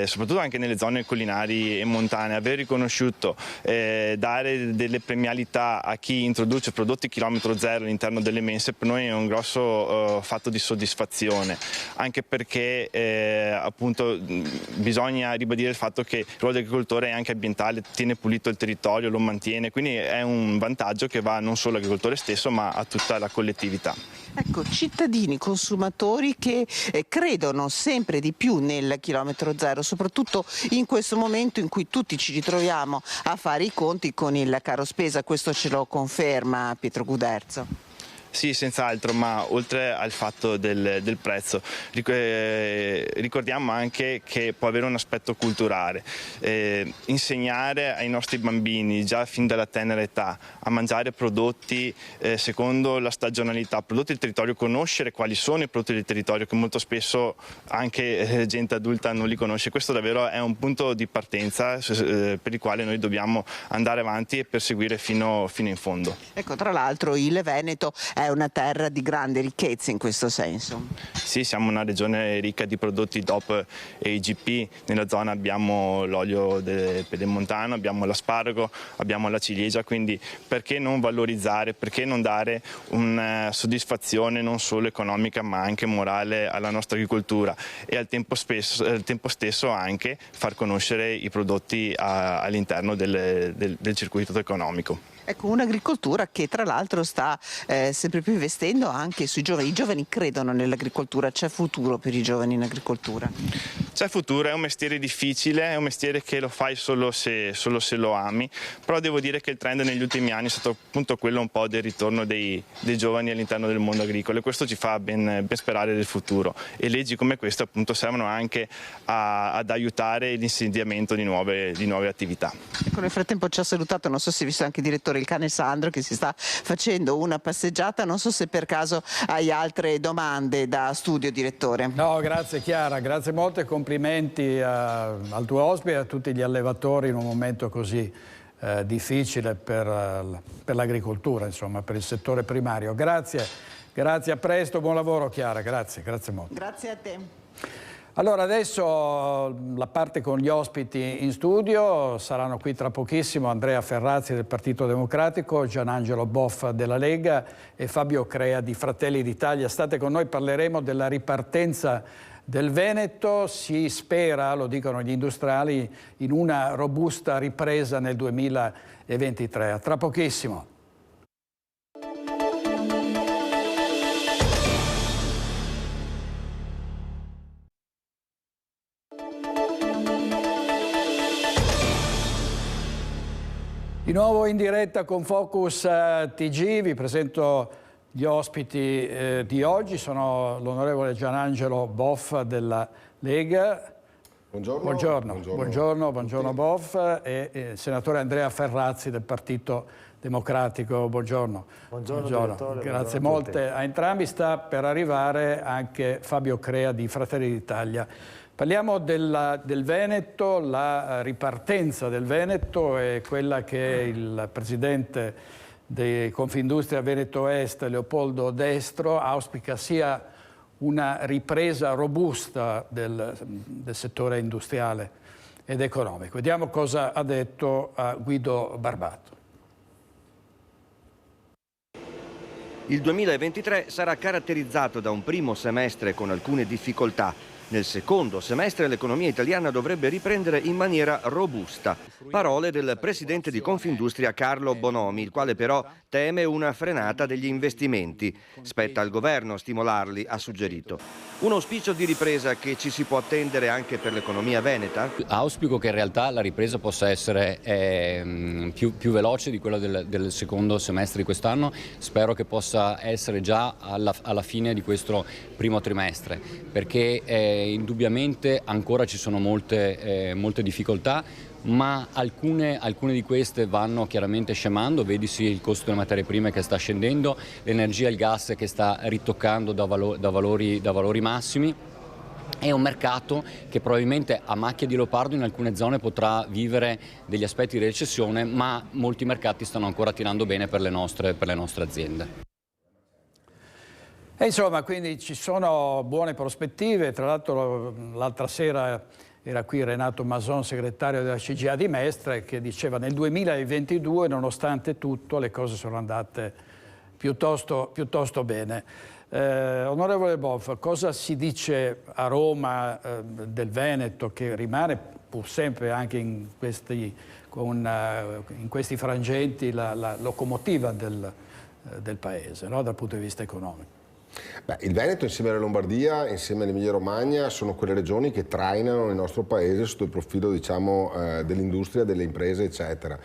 soprattutto anche nelle zone collinari e montane aver riconosciuto dare delle premialità a chi introduce prodotti chilometro zero all'interno delle mense per noi è un grosso fatto di soddisfazione, anche perché appunto bisogna ribadire il fatto che il ruolo dell'agricoltore è anche ambientale, tiene pulito il territorio, lo mantiene, quindi è un vantaggio che va non solo all'agricoltore stesso ma a tutta la collettività. Ecco, cittadini, consumatori che credono sempre di più nel chilometro zero, soprattutto in questo momento in cui tutti ci ritroviamo a fare i conti con il caro spesa, questo ce lo conferma Pietro Guderzo. Sì, senz'altro, ma oltre al fatto del prezzo, ricordiamo anche che può avere un aspetto culturale. Insegnare ai nostri bambini già fin dalla tenera età a mangiare prodotti secondo la stagionalità, prodotti del territorio, conoscere quali sono i prodotti del territorio che molto spesso anche gente adulta non li conosce, questo davvero è un punto di partenza per il quale noi dobbiamo andare avanti e perseguire fino in fondo. Ecco, tra l'altro il Veneto è una terra di grande ricchezza in questo senso. Sì, siamo una regione ricca di prodotti DOP e IGP, nella zona abbiamo l'olio pedemontano, abbiamo l'asparago, abbiamo la ciliegia, quindi perché non valorizzare, perché non dare una soddisfazione non solo economica ma anche morale alla nostra agricoltura e al tempo stesso anche far conoscere i prodotti all'interno del circuito economico. Ecco, un'agricoltura che tra l'altro sta sempre più investendo anche sui giovani. I giovani credono nell'agricoltura, c'è futuro per i giovani in agricoltura? C'è futuro, è un mestiere difficile, è un mestiere che lo fai solo se lo ami, però devo dire che il trend negli ultimi anni è stato appunto quello un po' del ritorno dei giovani all'interno del mondo agricolo e questo ci fa ben sperare del futuro e leggi come queste appunto servono anche ad aiutare l'insediamento di nuove attività. Ecco, nel frattempo ci ha salutato, non so se hai visto anche il direttore, il cane Sandro che si sta facendo una passeggiata, non so se per caso hai altre domande da studio, direttore. No, grazie Chiara, grazie molte, complimenti al tuo ospite e a tutti gli allevatori in un momento così difficile per l'agricoltura, insomma, per il settore primario. Grazie, a presto, buon lavoro Chiara, grazie molto. Grazie a te. Allora adesso la parte con gli ospiti in studio, saranno qui tra pochissimo Andrea Ferrazzi del Partito Democratico, Gianangelo Boff della Lega e Fabio Crea di Fratelli d'Italia. State con noi, parleremo della ripartenza del Veneto, si spera, lo dicono gli industriali, in una robusta ripresa nel 2023. A tra pochissimo. Di nuovo in diretta con Focus TG, vi presento gli ospiti di oggi, sono l'onorevole Gianangelo Boff della Lega. Buongiorno Boff e il senatore Andrea Ferrazzi del Partito Democratico. Buongiorno. Direttore, grazie molte a entrambi. Sta per arrivare anche Fabio Crea di Fratelli d'Italia. Parliamo del Veneto, la ripartenza del Veneto è quella che il presidente di Confindustria Veneto Est, Leopoldo Destro, auspica sia una ripresa robusta del settore industriale ed economico. Vediamo cosa ha detto a Guido Barbato. Il 2023 sarà caratterizzato da un primo semestre con alcune difficoltà. Nel secondo semestre l'economia italiana dovrebbe riprendere in maniera robusta. Parole del presidente di Confindustria Carlo Bonomi, il quale però teme una frenata degli investimenti. Spetta al governo stimolarli, ha suggerito. Un auspicio di ripresa che ci si può attendere anche per l'economia veneta? Auspico che in realtà la ripresa possa essere più veloce di quella del secondo semestre di quest'anno. Spero che possa essere già alla fine di questo primo trimestre, perché indubbiamente ancora ci sono molte difficoltà, ma alcune di queste vanno chiaramente scemando, vedisi il costo delle materie prime che sta scendendo, l'energia e il gas che sta ritoccando da valori massimi. È un mercato che probabilmente a macchia di leopardo in alcune zone potrà vivere degli aspetti di recessione, ma molti mercati stanno ancora tirando bene per le nostre aziende. E insomma, quindi ci sono buone prospettive. Tra l'altro l'altra sera era qui Renato Mason, segretario della CGIA di Mestre, che diceva nel 2022, nonostante tutto, le cose sono andate piuttosto bene. Onorevole Boff, cosa si dice a Roma del Veneto, che rimane pur sempre anche in questi frangenti la locomotiva del Paese, no? Dal punto di vista economico? Beh, il Veneto insieme alla Lombardia, insieme all'Emilia Romagna, sono quelle regioni che trainano il nostro Paese sotto il profilo, diciamo, dell'industria, delle imprese, eccetera.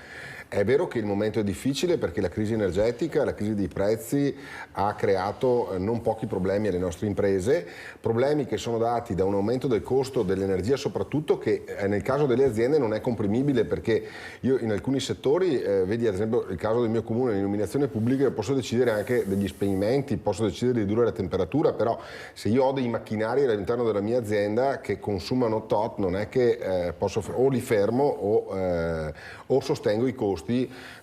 È vero che il momento è difficile perché la crisi energetica, la crisi dei prezzi ha creato non pochi problemi alle nostre imprese, problemi che sono dati da un aumento del costo dell'energia soprattutto, che nel caso delle aziende non è comprimibile, perché io in alcuni settori, vedi ad esempio il caso del mio comune, l'illuminazione pubblica, posso decidere anche degli spegnimenti, posso decidere di ridurre la temperatura, però se io ho dei macchinari all'interno della mia azienda che consumano tot, non è che o li fermo o sostengo i costi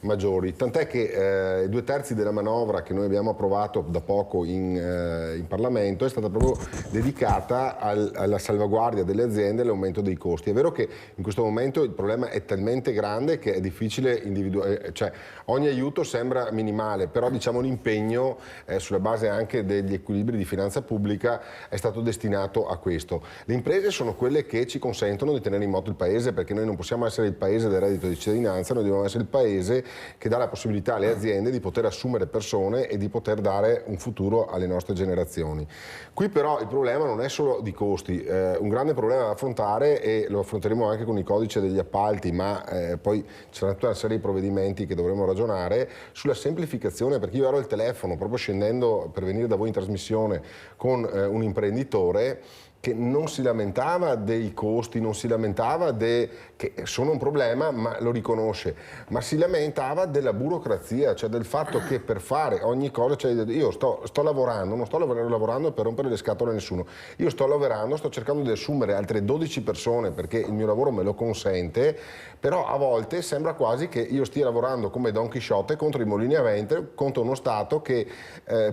maggiori, tant'è che 2/3 della manovra che noi abbiamo approvato da poco in Parlamento è stata proprio dedicata alla salvaguardia delle aziende e all'aumento dei costi. È vero che in questo momento il problema è talmente grande che è difficile individuare, cioè ogni aiuto sembra minimale, però diciamo l'impegno sulla base anche degli equilibri di finanza pubblica è stato destinato a questo. Le imprese sono quelle che ci consentono di tenere in moto il Paese, perché noi non possiamo essere il Paese del reddito di cittadinanza, noi dobbiamo essere il Paese che dà la possibilità alle aziende di poter assumere persone e di poter dare un futuro alle nostre generazioni. Qui però il problema non è solo di costi, un grande problema da affrontare, e lo affronteremo anche con il codice degli appalti, ma poi c'è tutta una serie di provvedimenti che dovremo ragionare sulla semplificazione, perché io ero al telefono proprio scendendo per venire da voi in trasmissione con un imprenditore che non si lamentava dei costi, non si lamentava che sono un problema, ma lo riconosce, ma si lamentava della burocrazia, cioè del fatto che per fare ogni cosa, cioè io sto lavorando, non sto lavorando per rompere le scatole a nessuno, io sto lavorando, sto cercando di assumere altre 12 persone perché il mio lavoro me lo consente, però a volte sembra quasi che io stia lavorando come Don Chisciotte contro i mulini a vento, contro uno Stato che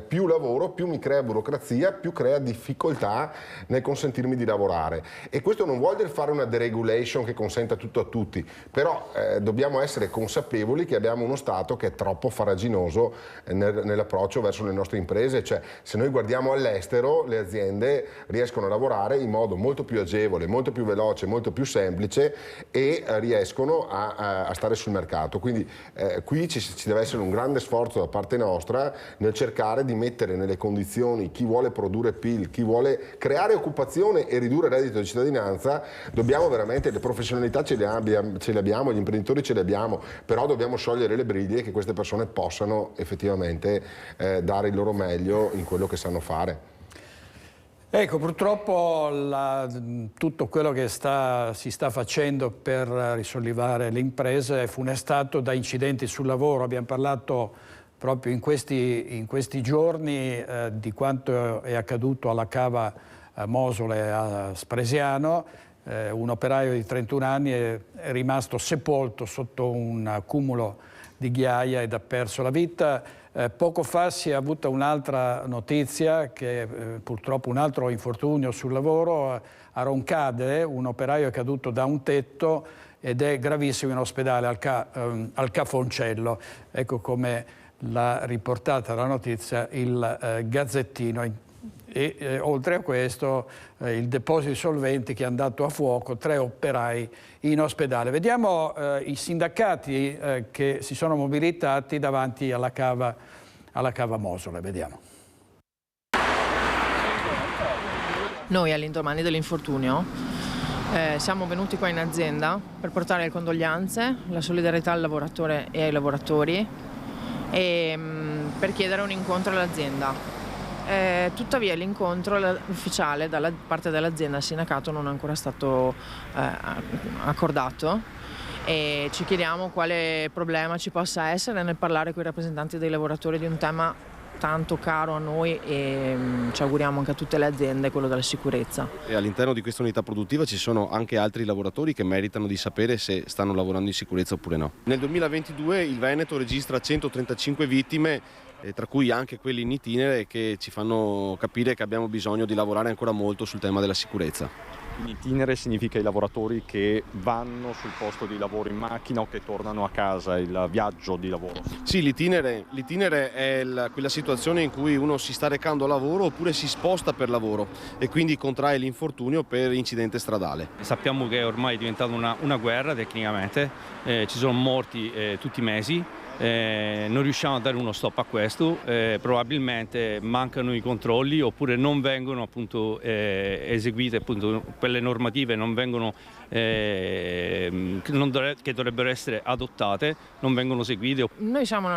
più lavoro, più mi crea burocrazia, più crea difficoltà nel consentirmi di lavorare. E questo non vuol dire fare una deregulation che consenta tutto a tutti, però dobbiamo essere consapevoli che abbiamo uno Stato che è troppo farraginoso nell'approccio verso le nostre imprese, cioè se noi guardiamo all'estero le aziende riescono a lavorare in modo molto più agevole, molto più veloce, molto più semplice e riescono a stare sul mercato. Quindi qui ci deve essere un grande sforzo da parte nostra nel cercare di mettere nelle condizioni chi vuole produrre PIL, chi vuole creare occupazione e ridurre il reddito di cittadinanza. Dobbiamo veramente, le professionalità ce le abbiamo, gli imprenditori ce le abbiamo, però dobbiamo sciogliere le briglie che queste persone possano effettivamente dare il loro meglio in quello che sanno fare. Ecco, purtroppo tutto quello che si sta facendo per risollevare le imprese è funestato da incidenti sul lavoro. Abbiamo parlato proprio in questi giorni di quanto è accaduto alla cava Mosole a Spresiano. Un operaio di 31 anni è rimasto sepolto sotto un cumulo di ghiaia ed ha perso la vita. Poco fa si è avuta un'altra notizia, che purtroppo un altro infortunio sul lavoro a Roncade, un operaio è caduto da un tetto ed è gravissimo in ospedale al Cafoncello. Ecco come l'ha riportata la notizia il Gazzettino. E oltre a questo il deposito di solventi che è andato a fuoco, 3 operai in ospedale. Vediamo i sindacati che si sono mobilitati davanti alla cava Mosole. Vediamo. Noi all'indomani dell'infortunio siamo venuti qua in azienda per portare le condoglianze, la solidarietà al lavoratore e ai lavoratori e per chiedere un incontro all'azienda. Tuttavia l'incontro ufficiale dalla parte dell'azienda al sindacato non è ancora stato accordato e ci chiediamo quale problema ci possa essere nel parlare con i rappresentanti dei lavoratori di un tema tanto caro a noi e ci auguriamo anche a tutte le aziende, quello della sicurezza. E all'interno di questa unità produttiva ci sono anche altri lavoratori che meritano di sapere se stanno lavorando in sicurezza oppure no. Nel 2022 il Veneto registra 135 vittime, tra cui anche quelli in itinere, che ci fanno capire che abbiamo bisogno di lavorare ancora molto sul tema della sicurezza. In itinere significa i lavoratori che vanno sul posto di lavoro in macchina o che tornano a casa, il viaggio di lavoro? Sì, l'itinere è quella situazione in cui uno si sta recando a lavoro oppure si sposta per lavoro e quindi contrae l'infortunio per incidente stradale. Sappiamo che ormai è diventata una guerra tecnicamente, ci sono morti tutti i mesi. Non riusciamo a dare uno stop a questo, probabilmente mancano i controlli oppure non vengono appunto eseguite, appunto quelle normative non vengono che dovrebbero essere adottate, non vengono seguite. Noi siamo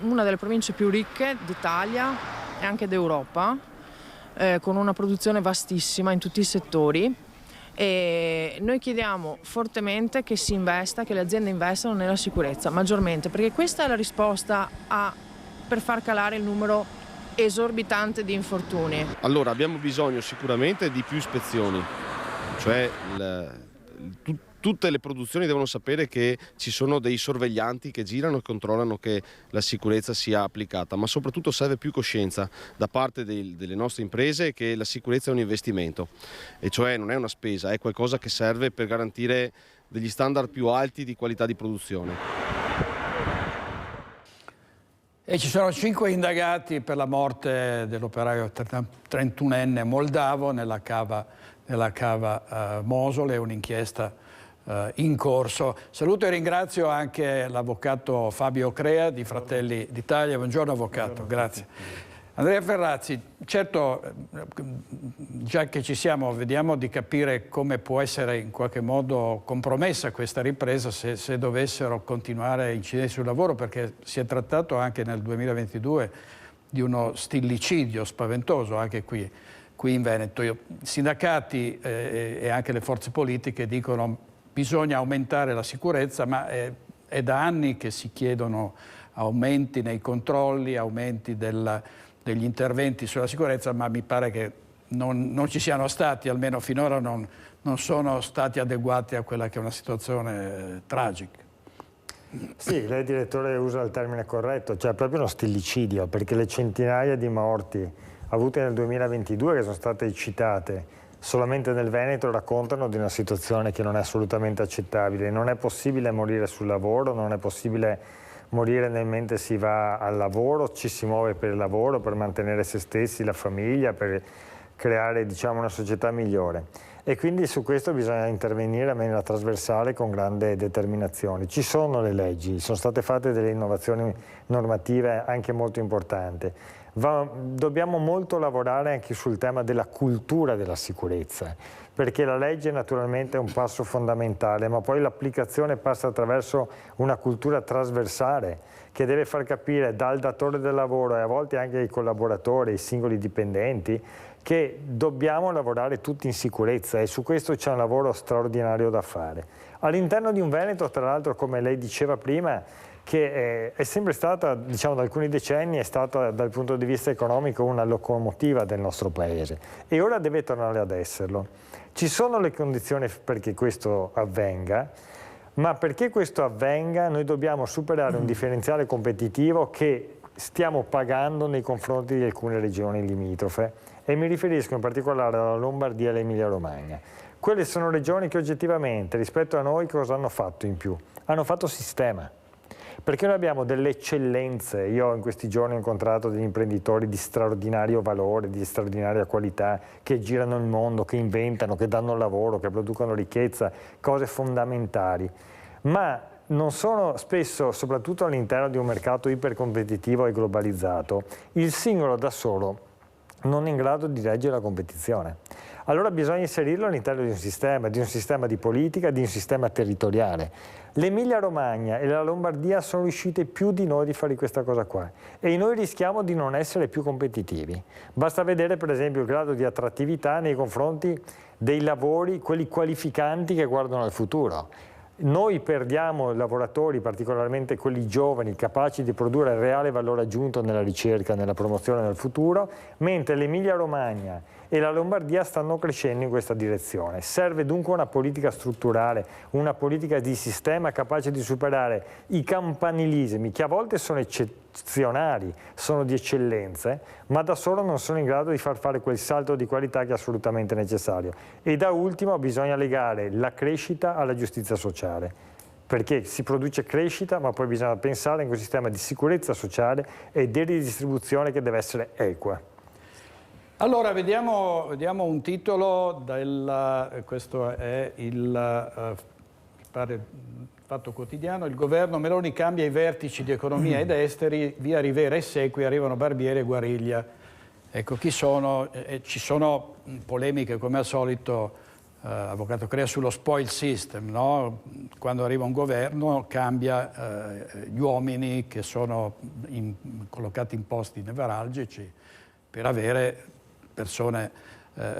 una delle province più ricche d'Italia e anche d'Europa, con una produzione vastissima in tutti i settori. E noi chiediamo fortemente che si investa, che le aziende investano nella sicurezza maggiormente, perché questa è la risposta per far calare il numero esorbitante di infortuni. Allora abbiamo bisogno sicuramente di più ispezioni, cioè tutte le produzioni devono sapere che ci sono dei sorveglianti che girano e controllano che la sicurezza sia applicata, ma soprattutto serve più coscienza da parte delle nostre imprese che la sicurezza è un investimento, e cioè non è una spesa, è qualcosa che serve per garantire degli standard più alti di qualità di produzione. E ci sono 5 indagati per la morte dell'operaio 31enne moldavo nella cava Mosole, un'inchiesta in corso. Saluto e ringrazio anche l'avvocato Fabio Crea di Fratelli d'Italia. Buongiorno avvocato, grazie. Andrea Ferrazzi, certo, già che ci siamo, vediamo di capire come può essere in qualche modo compromessa questa ripresa se dovessero continuare incidenti sul lavoro, perché si è trattato anche nel 2022 di uno stillicidio spaventoso anche qui in Veneto. I sindacati e anche le forze politiche dicono bisogna aumentare la sicurezza, ma è da anni che si chiedono aumenti nei controlli, aumenti degli interventi sulla sicurezza, ma mi pare che non ci siano stati, almeno finora non sono stati adeguati a quella che è una situazione tragica. Sì, lei direttore usa il termine corretto, cioè proprio uno stillicidio, perché le centinaia di morti avute nel 2022 che sono state citate solamente nel Veneto raccontano di una situazione che non è assolutamente accettabile. Non è possibile morire sul lavoro, non è possibile morire nel mentre si va al lavoro, ci si muove per il lavoro, per mantenere se stessi, la famiglia, per creare, diciamo, una società migliore. E quindi su questo bisogna intervenire in maniera trasversale con grande determinazione. Ci sono le leggi, sono state fatte delle innovazioni normative anche molto importanti. Dobbiamo molto lavorare anche sul tema della cultura della sicurezza, perché la legge naturalmente è un passo fondamentale, ma poi l'applicazione passa attraverso una cultura trasversale che deve far capire dal datore del lavoro e a volte anche ai collaboratori, ai singoli dipendenti, che dobbiamo lavorare tutti in sicurezza, e su questo c'è un lavoro straordinario da fare. All'interno di un Veneto, tra l'altro, come lei diceva prima, che è sempre stata, diciamo da alcuni decenni, è stata dal punto di vista economico una locomotiva del nostro paese e ora deve tornare ad esserlo. Ci sono le condizioni perché questo avvenga, ma perché questo avvenga noi dobbiamo superare un differenziale competitivo che stiamo pagando nei confronti di alcune regioni limitrofe e mi riferisco in particolare alla Lombardia e all'Emilia Romagna. Quelle sono regioni che oggettivamente rispetto a noi cosa hanno fatto in più? Hanno fatto sistema. Perché noi abbiamo delle eccellenze, io in questi giorni ho incontrato degli imprenditori di straordinario valore, di straordinaria qualità, che girano il mondo, che inventano, che danno lavoro, che producono ricchezza, cose fondamentali, ma non sono spesso, soprattutto all'interno di un mercato ipercompetitivo e globalizzato, il singolo da solo non è in grado di reggere la competizione. Allora bisogna inserirlo all'interno di un sistema di politica, di un sistema territoriale. L'Emilia Romagna e la Lombardia sono riuscite più di noi di fare questa cosa qua e noi rischiamo di non essere più competitivi. Basta vedere per esempio il grado di attrattività nei confronti dei lavori, quelli qualificanti che guardano al futuro. Noi perdiamo lavoratori, particolarmente quelli giovani, capaci di produrre reale valore aggiunto nella ricerca, nella promozione del futuro, mentre l'Emilia Romagna e la Lombardia stanno crescendo in questa direzione. Serve dunque una politica strutturale, una politica di sistema capace di superare i campanilismi, che a volte sono eccezionali, sono di eccellenze, ma da solo non sono in grado di far fare quel salto di qualità che è assolutamente necessario. E da ultimo bisogna legare la crescita alla giustizia sociale, perché si produce crescita, ma poi bisogna pensare in un sistema di sicurezza sociale e di ridistribuzione che deve essere equa. Allora, vediamo un titolo, questo è il Fatto Quotidiano. Il governo Meloni cambia i vertici di economia ed esteri, via Rivera e Secchi, arrivano Barbieri e Guariglia. Ecco, chi sono? Ci sono polemiche come al solito, Avvocato Crea, sullo spoil system, no? Quando arriva un governo cambia gli uomini che sono collocati in posti nevralgici per avere persone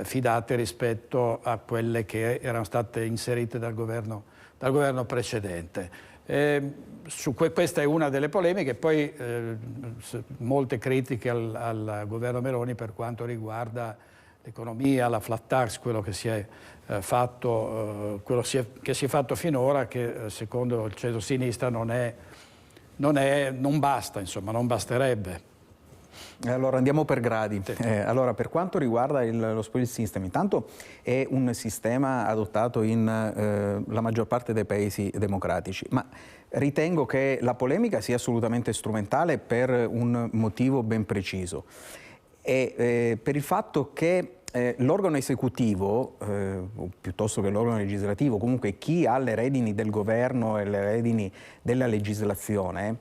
fidate rispetto a quelle che erano state inserite dal governo precedente. Questa è una delle polemiche, poi molte critiche al governo Meloni per quanto riguarda l'economia, la flat tax, quello che si è fatto, che si è fatto finora, che secondo il centro-sinistra non basta, insomma, non basterebbe. Allora andiamo per gradi. Allora, per quanto riguarda lo spoil system, intanto è un sistema adottato in la maggior parte dei paesi democratici, ma ritengo che la polemica sia assolutamente strumentale per un motivo ben preciso. Per il fatto che l'organo esecutivo, piuttosto che l'organo legislativo, comunque chi ha le redini del governo e le redini della legislazione,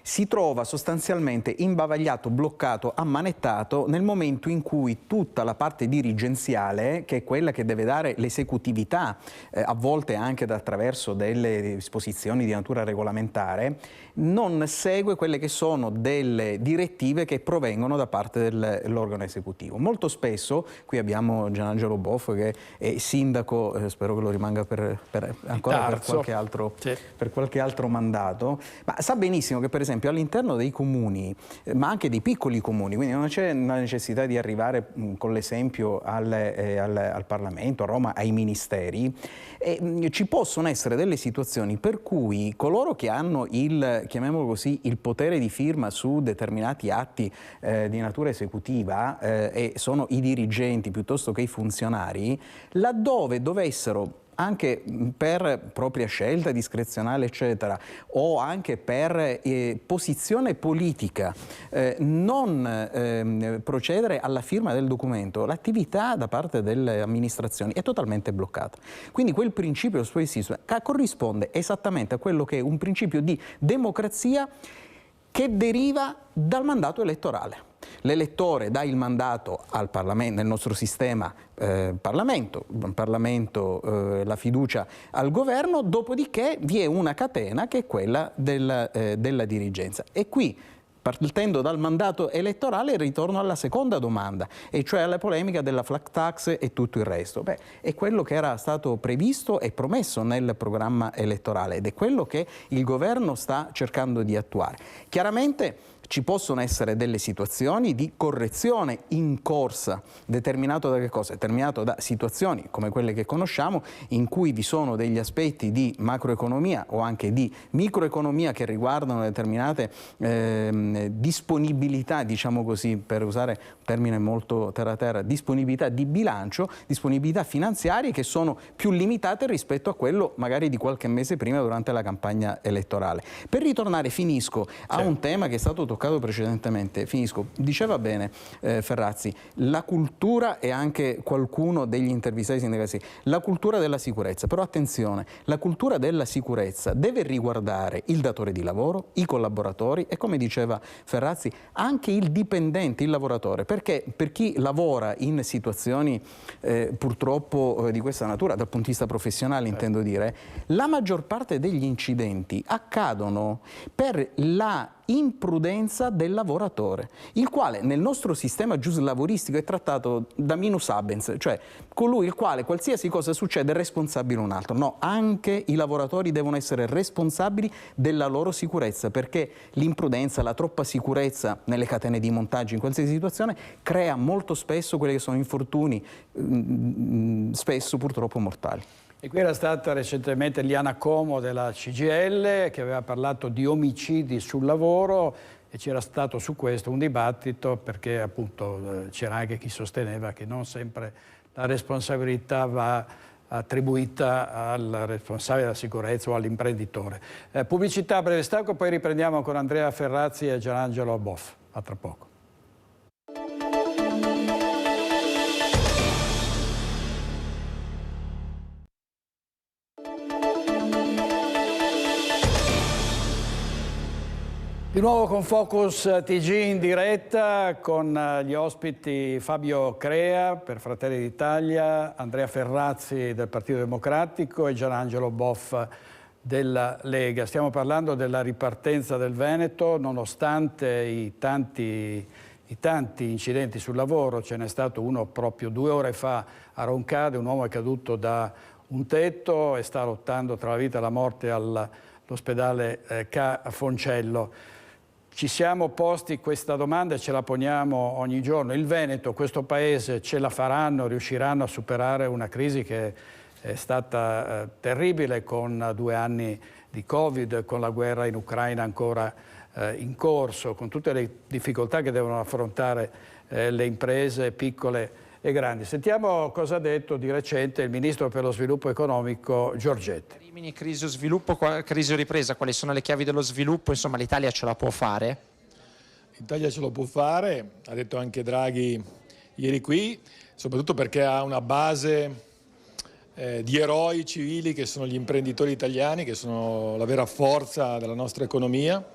si trova sostanzialmente imbavagliato, bloccato, ammanettato nel momento in cui tutta la parte dirigenziale, che è quella che deve dare l'esecutività, a volte anche attraverso delle disposizioni di natura regolamentare, non segue quelle che sono delle direttive che provengono da parte dell'organo esecutivo. Molto spesso, qui abbiamo Gianangelo Boff che è sindaco, spero che lo rimanga per qualche altro mandato, ma sa benissimo che per esempio all'interno dei comuni, ma anche dei piccoli comuni, quindi non c'è una necessità di arrivare con l'esempio al Parlamento, a Roma, ai ministeri, ci possono essere delle situazioni per cui coloro che hanno chiamiamolo così, il potere di firma su determinati atti di natura esecutiva e sono i dirigenti piuttosto che i funzionari, laddove dovessero anche per propria scelta discrezionale eccetera o anche per posizione politica non procedere alla firma del documento, l'attività da parte delle amministrazioni è totalmente bloccata. Quindi quel principio corrisponde esattamente a quello che è un principio di democrazia che deriva dal mandato elettorale. L'elettore dà il mandato al Parlamento, nel nostro sistema Parlamento la fiducia al governo, dopodiché vi è una catena che è quella della dirigenza. E qui partendo dal mandato elettorale ritorno alla seconda domanda, e cioè alla polemica della flat tax e tutto il resto. Beh, è quello che era stato previsto e promesso nel programma elettorale ed è quello che il governo sta cercando di attuare. Chiaramente ci possono essere delle situazioni di correzione in corsa, determinato da che cosa? Determinato da situazioni come quelle che conosciamo, in cui vi sono degli aspetti di macroeconomia o anche di microeconomia che riguardano determinate disponibilità, diciamo così, per usare un termine molto terra-terra, disponibilità di bilancio, disponibilità finanziarie che sono più limitate rispetto a quello magari di qualche mese prima durante la campagna elettorale. Per ritornare, finisco, a un tema che è stato toccato precedentemente, diceva bene Ferrazzi, la cultura e anche qualcuno degli intervistati sindacali, la cultura della sicurezza, però attenzione, la cultura della sicurezza deve riguardare il datore di lavoro, i collaboratori e, come diceva Ferrazzi, anche il dipendente, il lavoratore, perché per chi lavora in situazioni purtroppo di questa natura, dal punto di vista professionale intendo dire, la maggior parte degli incidenti accadono per la imprudenza del lavoratore, il quale nel nostro sistema giuslavoristico è trattato da minus abens, cioè colui il quale qualsiasi cosa succede è responsabile un altro. No, anche i lavoratori devono essere responsabili della loro sicurezza, perché l'imprudenza, la troppa sicurezza nelle catene di montaggio, in qualsiasi situazione, crea molto spesso quelli che sono infortuni, spesso purtroppo mortali. E qui era stata recentemente Liana Como della CGIL che aveva parlato di omicidi sul lavoro e c'era stato su questo un dibattito, perché appunto c'era anche chi sosteneva che non sempre la responsabilità va attribuita al responsabile della sicurezza o all'imprenditore. Pubblicità, breve stacco, poi riprendiamo con Andrea Ferrazzi e Gianangelo Boff. A tra poco. Di nuovo con Focus TG in diretta con gli ospiti Fabio Crea per Fratelli d'Italia, Andrea Ferrazzi del Partito Democratico e Gianangelo Boff della Lega. Stiamo parlando della ripartenza del Veneto, nonostante i tanti incidenti sul lavoro. Ce n'è stato uno proprio 2 ore fa a Roncade, un uomo è caduto da un tetto e sta lottando tra la vita e la morte all'ospedale Ca Foncello. Ci siamo posti questa domanda e ce la poniamo ogni giorno. Il Veneto, questo paese, ce la faranno, riusciranno a superare una crisi che è stata terribile, con 2 anni di Covid, con la guerra in Ucraina ancora in corso, con tutte le difficoltà che devono affrontare le imprese piccole e grandi. Sentiamo cosa ha detto di recente il Ministro per lo Sviluppo Economico Giorgetti. Crisi o sviluppo, crisi o ripresa, quali sono le chiavi dello sviluppo? Insomma, l'Italia ce la può fare? L'Italia ce lo può fare, ha detto anche Draghi ieri qui, soprattutto perché ha una base di eroi civili che sono gli imprenditori italiani, che sono la vera forza della nostra economia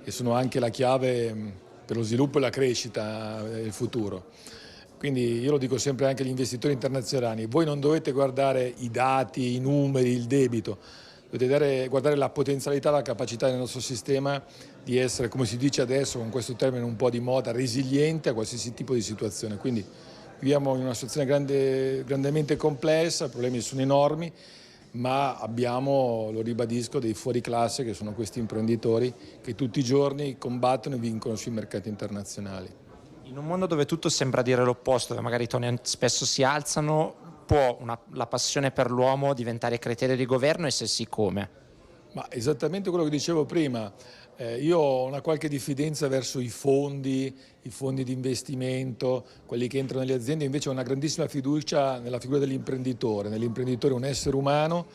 e sono anche la chiave per lo sviluppo e la crescita del futuro. Quindi io lo dico sempre anche agli investitori internazionali, voi non dovete guardare i dati, i numeri, il debito, dovete guardare la potenzialità, la capacità del nostro sistema di essere, come si dice adesso, con questo termine un po' di moda, resiliente a qualsiasi tipo di situazione. Quindi viviamo in una situazione grandemente complessa, i problemi sono enormi, ma abbiamo, lo ribadisco, dei fuoriclasse che sono questi imprenditori che tutti i giorni combattono e vincono sui mercati internazionali. In un mondo dove tutto sembra dire l'opposto, dove magari i toni spesso si alzano, può la passione per l'uomo diventare criterio di governo e se sì, come? Ma esattamente quello che dicevo prima, io ho una qualche diffidenza verso i fondi di investimento, quelli che entrano nelle aziende, invece ho una grandissima fiducia nella figura dell'imprenditore. Nell'imprenditore è un essere umano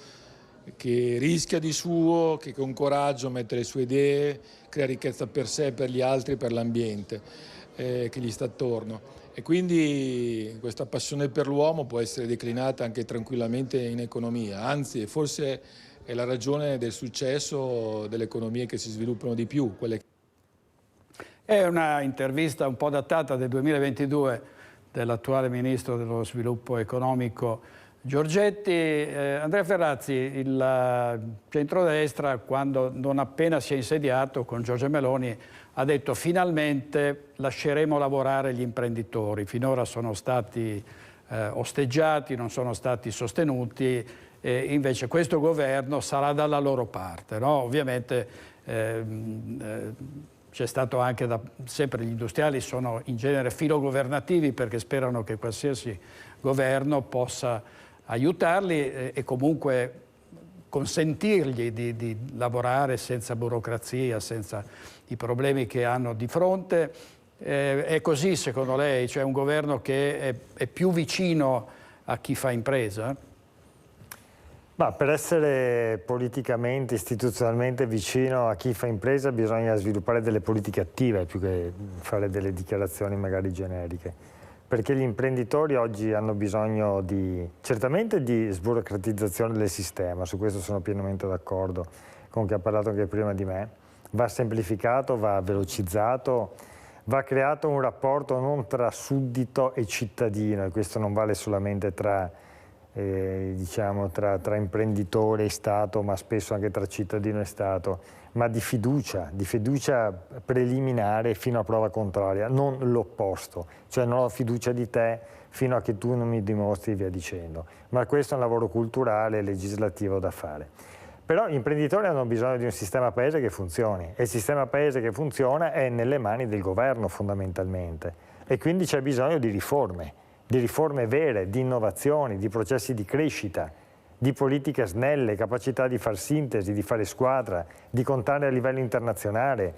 che rischia di suo, che con coraggio mette le sue idee, crea ricchezza per sé, per gli altri, per l'ambiente che gli sta attorno, e quindi questa passione per l'uomo può essere declinata anche tranquillamente in economia, anzi forse è la ragione del successo delle economie che si sviluppano di più. È una intervista un po' datata del 2022 dell'attuale Ministro dello Sviluppo Economico Giorgetti, Andrea Ferrazzi, il centrodestra, quando non appena si è insediato con Giorgia Meloni, ha detto finalmente lasceremo lavorare gli imprenditori. Finora sono stati osteggiati, non sono stati sostenuti, e invece questo governo sarà dalla loro parte, no? Ovviamente c'è stato anche sempre gli industriali sono in genere filogovernativi perché sperano che qualsiasi governo possa aiutarli e comunque consentirgli di lavorare senza burocrazia, senza i problemi che hanno di fronte. È così secondo lei? Cioè un governo che è più vicino a chi fa impresa? Ma per essere politicamente, istituzionalmente vicino a chi fa impresa bisogna sviluppare delle politiche attive più che fare delle dichiarazioni magari generiche. Perché gli imprenditori oggi hanno bisogno certamente di sburocratizzazione del sistema, su questo sono pienamente d'accordo con chi ha parlato anche prima di me. Va semplificato, va velocizzato, va creato un rapporto non tra suddito e cittadino, e questo non vale solamente tra imprenditore e Stato, ma spesso anche tra cittadino e Stato, ma di fiducia preliminare fino a prova contraria, non l'opposto, cioè non ho fiducia di te fino a che tu non mi dimostri e via dicendo. Ma questo è un lavoro culturale e legislativo da fare. Però gli imprenditori hanno bisogno di un sistema paese che funzioni, e il sistema paese che funziona è nelle mani del governo fondamentalmente, e quindi c'è bisogno di riforme vere, di innovazioni, di processi di crescita, di politiche snelle, capacità di far sintesi, di fare squadra, di contare a livello internazionale,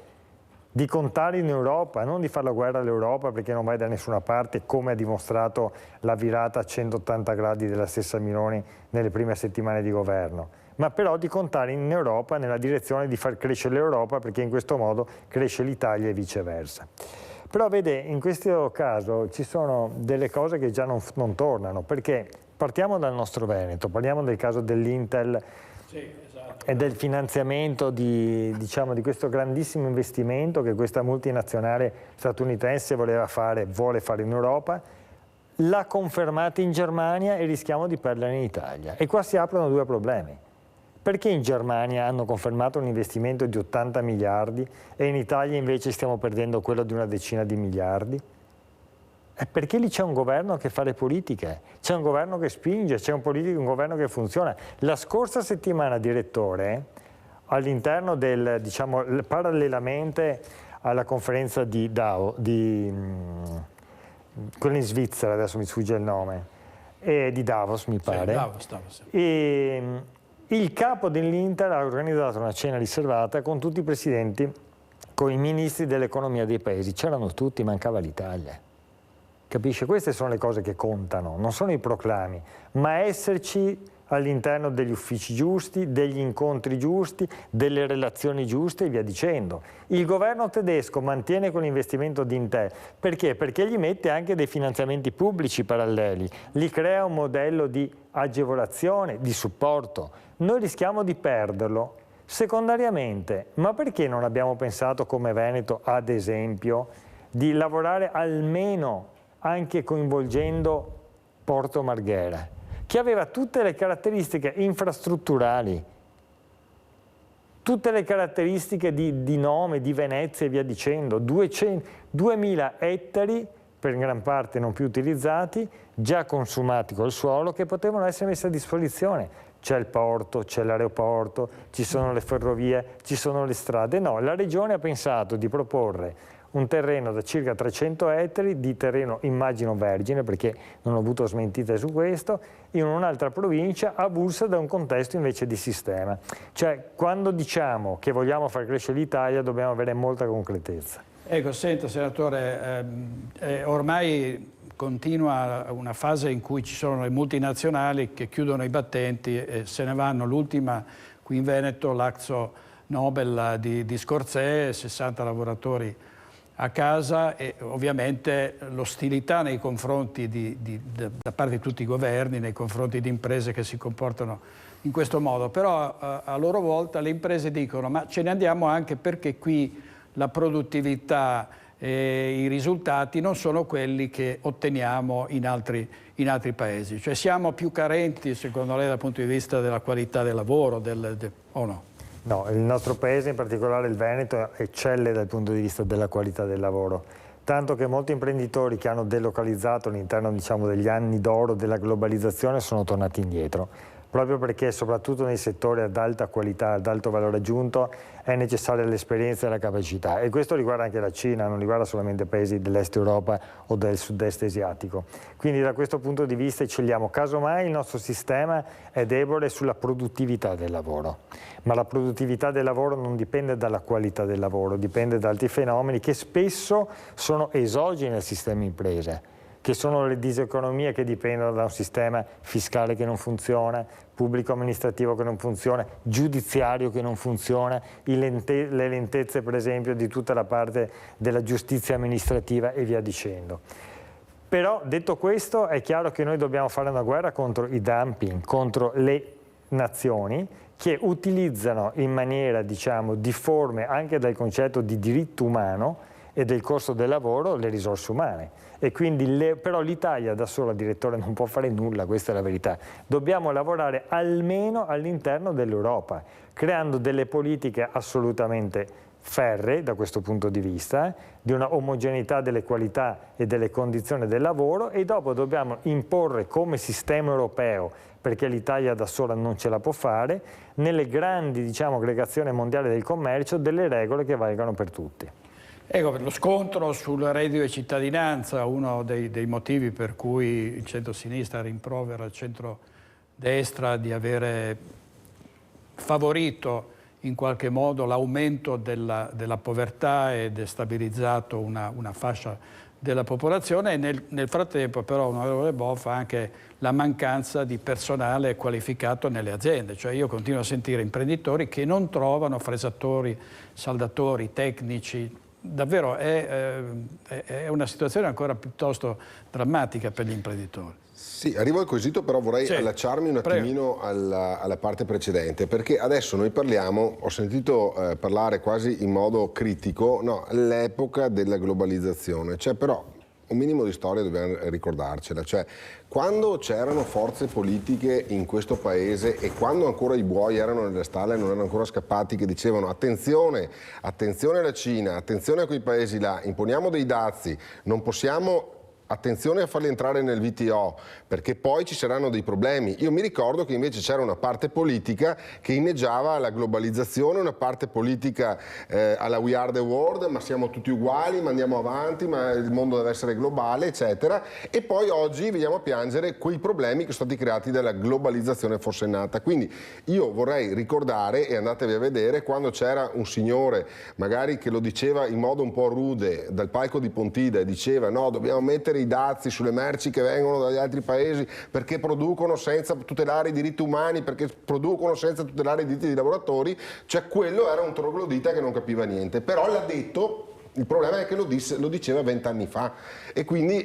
di contare in Europa, non di fare la guerra all'Europa perché non vai da nessuna parte, come ha dimostrato la virata a 180 gradi della stessa Meloni nelle prime settimane di governo, ma però di contare in Europa nella direzione di far crescere l'Europa, perché in questo modo cresce l'Italia e viceversa. Però vede, in questo caso ci sono delle cose che già non tornano, perché partiamo dal nostro Veneto, parliamo del caso dell'Intel e del finanziamento di questo grandissimo investimento che questa multinazionale statunitense vuole fare in Europa, l'ha confermata in Germania e rischiamo di perderla in Italia. E qua si aprono due problemi. Perché in Germania hanno confermato un investimento di 80 miliardi e in Italia invece stiamo perdendo quello di una decina di miliardi? È perché lì c'è un governo che fa le politiche, c'è un governo che spinge, c'è un governo che funziona. La scorsa settimana, direttore, all'interno parallelamente alla conferenza di quella in Svizzera, adesso mi sfugge il nome, di Davos mi pare. Davos. Il capo dell'Inter ha organizzato una cena riservata con tutti i presidenti, con i ministri dell'economia dei paesi. C'erano tutti, mancava l'Italia. Capisce? Queste sono le cose che contano, non sono i proclami, ma esserci all'interno degli uffici giusti, degli incontri giusti, delle relazioni giuste e via dicendo. Il governo tedesco mantiene quell'investimento di Intel. Perché? Perché gli mette anche dei finanziamenti pubblici paralleli, gli crea un modello di agevolazione, di supporto. Noi rischiamo di perderlo secondariamente, ma perché non abbiamo pensato come Veneto, ad esempio, di lavorare almeno anche coinvolgendo Porto Marghera, che aveva tutte le caratteristiche infrastrutturali, tutte le caratteristiche di nome, di Venezia e via dicendo, 2000 ettari per gran parte non più utilizzati, già consumati col suolo, che potevano essere messi a disposizione. C'è il porto, c'è l'aeroporto, ci sono le ferrovie, ci sono le strade. No, la Regione ha pensato di proporre un terreno da circa 300 ettari, di terreno immagino vergine, perché non ho avuto smentite su questo, in un'altra provincia avulsa da un contesto invece di sistema. Cioè, quando diciamo che vogliamo far crescere l'Italia dobbiamo avere molta concretezza. Ecco, senta senatore, ormai continua una fase in cui ci sono le multinazionali che chiudono i battenti e se ne vanno. L'ultima qui in Veneto, l'Akzo Nobel di Scorzè, 60 lavoratori a casa, e ovviamente l'ostilità nei confronti da parte di tutti i governi, nei confronti di imprese che si comportano in questo modo. Però a loro volta le imprese dicono: ma ce ne andiamo anche perché qui la produttività i risultati non sono quelli che otteniamo in altri paesi. Cioè siamo più carenti, secondo lei, dal punto di vista della qualità del lavoro, o no? No, il nostro paese, in particolare il Veneto, eccelle dal punto di vista della qualità del lavoro. Tanto che molti imprenditori che hanno delocalizzato all'interno, diciamo, degli anni d'oro della globalizzazione sono tornati indietro, proprio perché soprattutto nei settori ad alta qualità, ad alto valore aggiunto, è necessaria l'esperienza e la capacità. E questo riguarda anche la Cina, non riguarda solamente paesi dell'est Europa o del sud-est asiatico. Quindi da questo punto di vista eccelliamo. Casomai il nostro sistema è debole sulla produttività del lavoro, ma la produttività del lavoro non dipende dalla qualità del lavoro, dipende da altri fenomeni che spesso sono esogeni al sistema imprese, che sono le diseconomie che dipendono da un sistema fiscale che non funziona, pubblico amministrativo che non funziona, giudiziario che non funziona, le lentezze per esempio di tutta la parte della giustizia amministrativa e via dicendo. Però detto questo è chiaro che noi dobbiamo fare una guerra contro i dumping, contro le nazioni che utilizzano in maniera, diciamo, difforme anche dal concetto di diritto umano e del costo del lavoro le risorse umane. E quindi però l'Italia da sola, direttore, non può fare nulla, questa è la verità. Dobbiamo lavorare almeno all'interno dell'Europa, creando delle politiche assolutamente ferree da questo punto di vista, di una omogeneità delle qualità e delle condizioni del lavoro, e dopo dobbiamo imporre come sistema europeo, perché l'Italia da sola non ce la può fare, nelle grandi, diciamo, aggregazioni mondiali del commercio, delle regole che valgano per tutti. Ecco, lo scontro sul reddito di cittadinanza, uno dei motivi per cui il centro-sinistra rimprovera il centro-destra di avere favorito in qualche modo l'aumento della povertà e destabilizzato una fascia della popolazione, e nel frattempo però, onorevole Boffa, anche la mancanza di personale qualificato nelle aziende. Cioè io continuo a sentire imprenditori che non trovano fresatori, saldatori, tecnici. Davvero è una situazione ancora piuttosto drammatica per gli imprenditori. Sì, arrivo al quesito, però vorrei allacciarmi un attimino alla parte precedente, perché adesso noi parliamo, ho sentito parlare quasi in modo critico, no, all'epoca della globalizzazione, cioè però un minimo di storia dobbiamo ricordarcela, cioè quando c'erano forze politiche in questo paese e quando ancora i buoi erano nelle stalle e non erano ancora scappati, che dicevano attenzione, attenzione alla Cina, attenzione a quei paesi là, imponiamo dei dazi, non possiamo... Attenzione a farli entrare nel WTO, perché poi ci saranno dei problemi. Io mi ricordo che invece c'era una parte politica che inneggiava alla globalizzazione, una parte politica alla We Are the World, ma siamo tutti uguali, ma andiamo avanti, ma il mondo deve essere globale, eccetera. E poi oggi veniamo a piangere quei problemi che sono stati creati dalla globalizzazione forsennata. Quindi io vorrei ricordare, e andatevi a vedere, quando c'era un signore magari che lo diceva in modo un po' rude dal palco di Pontida e diceva no, dobbiamo mettere i dazi sulle merci che vengono dagli altri paesi perché producono senza tutelare i diritti umani, perché producono senza tutelare i diritti dei lavoratori, cioè quello era un troglodita che non capiva niente, però l'ha detto. Il problema è che lo diceva 20 anni fa e quindi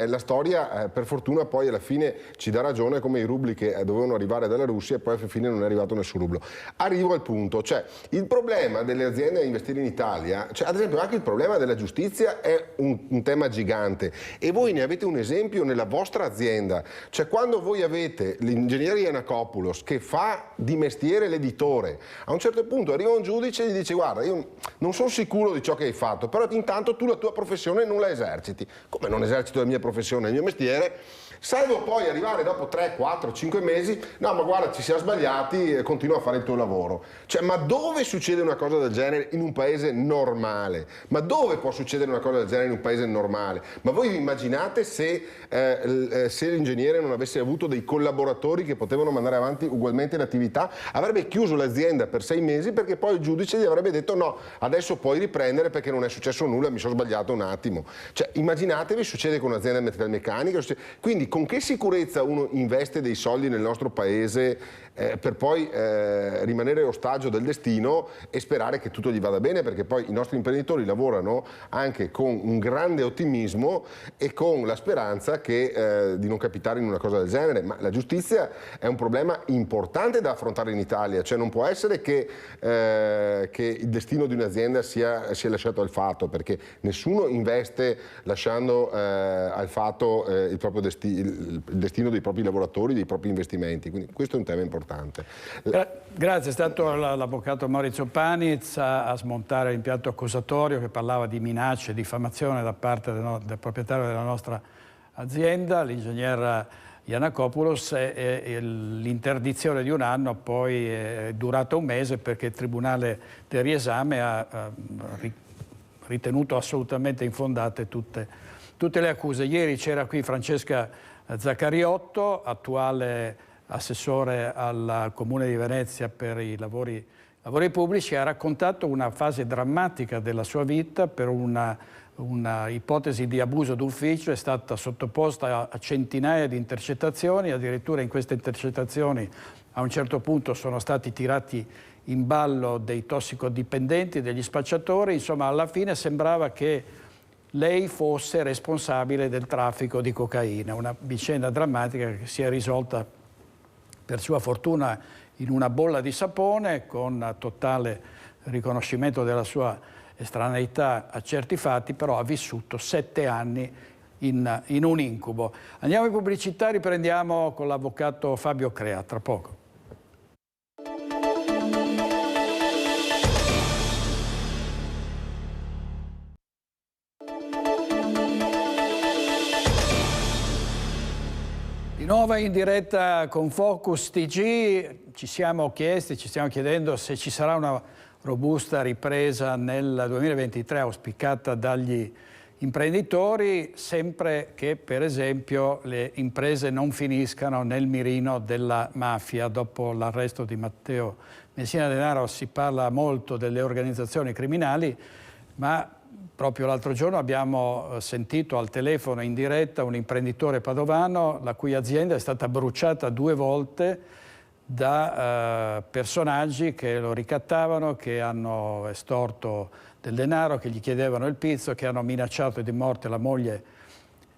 la storia per fortuna poi alla fine ci dà ragione, come i rubli che dovevano arrivare dalla Russia e poi alla fine non è arrivato nessun rublo. Arrivo al punto, cioè il problema delle aziende a investire in Italia, cioè ad esempio anche il problema della giustizia è un tema gigante e voi ne avete un esempio nella vostra azienda, cioè quando voi avete l'ingegnere Iannakopoulos che fa di mestiere l'editore, a un certo punto arriva un giudice e gli dice guarda io non sono sicuro di ciò che hai fatto, però intanto tu la tua professione non la eserciti. Come non esercito la mia professione, il mio mestiere? Salvo poi arrivare dopo 3, 4, 5 mesi, no ma guarda ci siamo sbagliati e continua a fare il tuo lavoro. Cioè ma dove succede una cosa del genere in un paese normale? Ma dove può succedere una cosa del genere in un paese normale? Ma voi vi immaginate se l'ingegnere non avesse avuto dei collaboratori che potevano mandare avanti ugualmente l'attività? Avrebbe chiuso l'azienda per 6 mesi perché poi il giudice gli avrebbe detto no, adesso puoi riprendere perché non è successo nulla, mi sono sbagliato un attimo. Cioè immaginatevi, succede con un'azienda metalmeccanica, quindi quindi con che sicurezza uno investe dei soldi nel nostro paese per poi rimanere ostaggio del destino e sperare che tutto gli vada bene, perché poi i nostri imprenditori lavorano anche con un grande ottimismo e con la speranza di non capitare in una cosa del genere. Ma la giustizia è un problema importante da affrontare in Italia, cioè non può essere che il destino di un'azienda sia lasciato al fato, perché nessuno investe lasciando al fato il destino dei propri lavoratori, dei propri investimenti, quindi questo è un tema importante. Grazie, è stato l'avvocato Maurizio Paniz a smontare l'impianto accusatorio che parlava di minacce e diffamazione da parte del proprietario della nostra azienda, l'ingegner Giannakopoulos, e l'interdizione di 1 anno poi è durata 1 mese perché il Tribunale del riesame ha ritenuto assolutamente infondate tutte le accuse. Ieri c'era qui Francesca Zaccariotto, attuale assessore al Comune di Venezia per i lavori pubblici, ha raccontato una fase drammatica della sua vita per una ipotesi di abuso d'ufficio. È stata sottoposta a centinaia di intercettazioni, addirittura in queste intercettazioni a un certo punto sono stati tirati in ballo dei tossicodipendenti, degli spacciatori. Insomma, alla fine sembrava che lei fosse responsabile del traffico di cocaina, una vicenda drammatica che si è risolta per sua fortuna in una bolla di sapone, con totale riconoscimento della sua estraneità a certi fatti, però ha vissuto 7 anni in un incubo. Andiamo in pubblicità, riprendiamo con l'avvocato Fabio Crea, tra poco. Di nuovo in diretta con Focus TG, ci stiamo chiedendo se ci sarà una robusta ripresa nel 2023 auspicata dagli imprenditori, sempre che per esempio le imprese non finiscano nel mirino della mafia. Dopo l'arresto di Matteo Messina Denaro si parla molto delle organizzazioni criminali, ma proprio l'altro giorno abbiamo sentito al telefono in diretta un imprenditore padovano la cui azienda è stata bruciata 2 volte da personaggi che lo ricattavano, che hanno estorto del denaro, che gli chiedevano il pizzo, che hanno minacciato di morte la moglie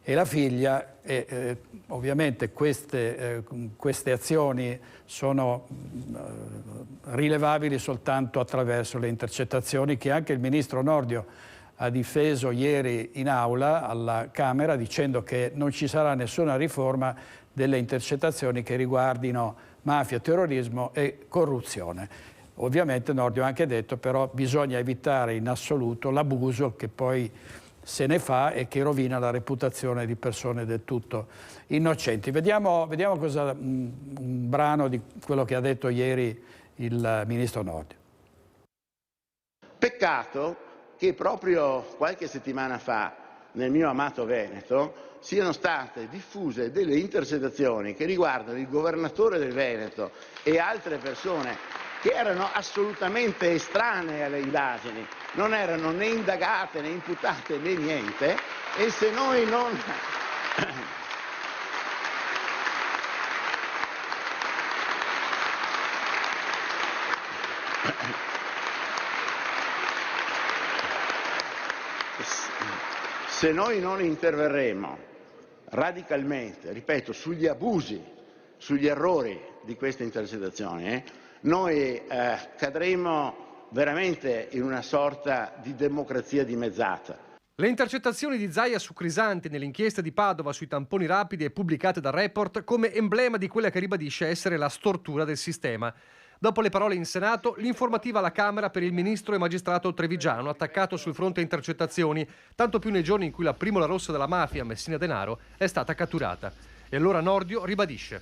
e la figlia. E ovviamente queste azioni sono rilevabili soltanto attraverso le intercettazioni che anche il ministro Nordio ha difeso ieri in aula alla Camera, dicendo che non ci sarà nessuna riforma delle intercettazioni che riguardino mafia, terrorismo e corruzione. Ovviamente Nordio ha anche detto però bisogna evitare in assoluto l'abuso che poi se ne fa e che rovina la reputazione di persone del tutto innocenti. Vediamo cosa, un brano di quello che ha detto ieri il ministro Nordio. Peccato che proprio qualche settimana fa nel mio amato Veneto siano state diffuse delle intercettazioni che riguardano il governatore del Veneto e altre persone che erano assolutamente estranee alle indagini, non erano né indagate né imputate né niente, e se noi non... Se noi non interverremo radicalmente, ripeto, sugli abusi, sugli errori di queste intercettazioni, noi cadremo veramente in una sorta di democrazia dimezzata. Le intercettazioni di Zaia su Crisanti nell'inchiesta di Padova sui tamponi rapidi e pubblicate dal Report come emblema di quella che ribadisce essere la stortura del sistema. Dopo le parole in Senato, l'informativa alla Camera per il ministro e magistrato trevigiano attaccato sul fronte intercettazioni, tanto più nei giorni in cui la primola rossa della mafia, Messina Denaro, è stata catturata. E allora Nordio ribadisce.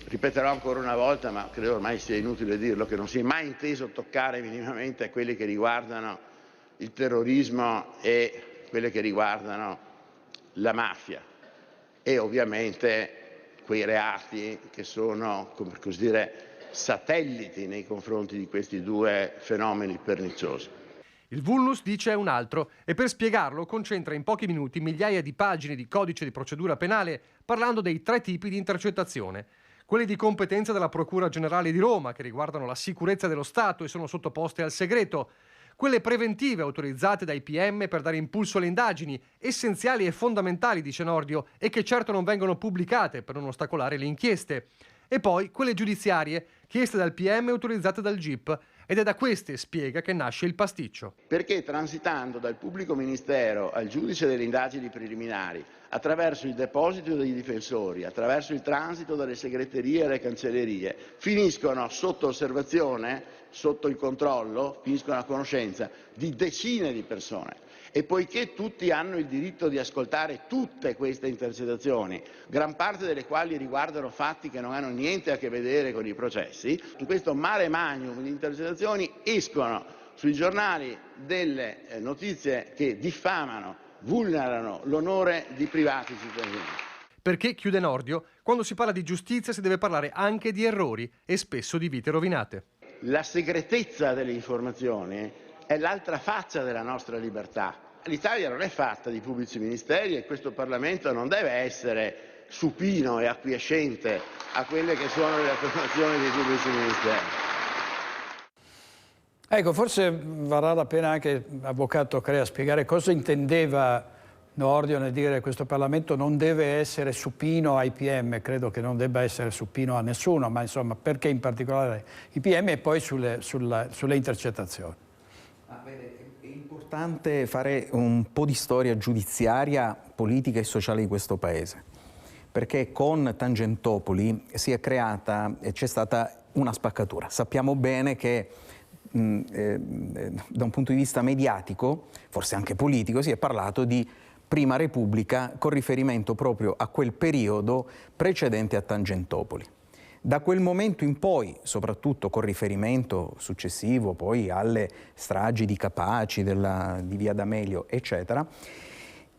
Ripeterò ancora una volta, ma credo ormai sia inutile dirlo, che non si è mai inteso toccare minimamente quelli che riguardano il terrorismo e quelle che riguardano la mafia e ovviamente quei reati che sono, come così dire, satelliti nei confronti di questi 2 fenomeni perniciosi. Il vulnus, dice, è un altro e per spiegarlo concentra in pochi minuti migliaia di pagine di codice di procedura penale parlando dei 3 tipi di intercettazione. Quelli di competenza della Procura Generale di Roma, che riguardano la sicurezza dello Stato e sono sottoposte al segreto. Quelle preventive autorizzate dai PM per dare impulso alle indagini, essenziali e fondamentali, dice Nordio, e che certo non vengono pubblicate per non ostacolare le inchieste. E poi quelle giudiziarie, chieste dal PM e autorizzate dal GIP, ed è da queste, spiega, che nasce il pasticcio. Perché transitando dal pubblico ministero al giudice delle indagini preliminari, attraverso il deposito dei difensori, attraverso il transito dalle segreterie alle cancellerie, finiscono sotto osservazione, sotto il controllo, finiscono a conoscenza di decine di persone. E poiché tutti hanno il diritto di ascoltare tutte queste intercettazioni, gran parte delle quali riguardano fatti che non hanno niente a che vedere con i processi, in questo mare magnum di intercettazioni escono sui giornali delle notizie che diffamano, vulnerano l'onore di privati cittadini. Perché, chiude Nordio, quando si parla di giustizia si deve parlare anche di errori e spesso di vite rovinate. La segretezza delle informazioni è l'altra faccia della nostra libertà. L'Italia non è fatta di pubblici ministeri e questo Parlamento non deve essere supino e acquiescente a quelle che sono le affermazioni dei pubblici ministeri. Ecco, forse varrà la pena anche, avvocato Crea, spiegare cosa intendeva Nordio nel dire che questo Parlamento non deve essere supino ai PM. Credo che non debba essere supino a nessuno, ma insomma perché in particolare i PM e poi sulle intercettazioni. È importante fare un po' di storia giudiziaria, politica e sociale di questo Paese, perché con Tangentopoli si è creata e c'è stata una spaccatura. Sappiamo bene che da un punto di vista mediatico, forse anche politico, si è parlato di Prima Repubblica con riferimento proprio a quel periodo precedente a Tangentopoli. Da quel momento in poi, soprattutto con riferimento successivo poi alle stragi di Capaci, di Via D'Amelio, eccetera,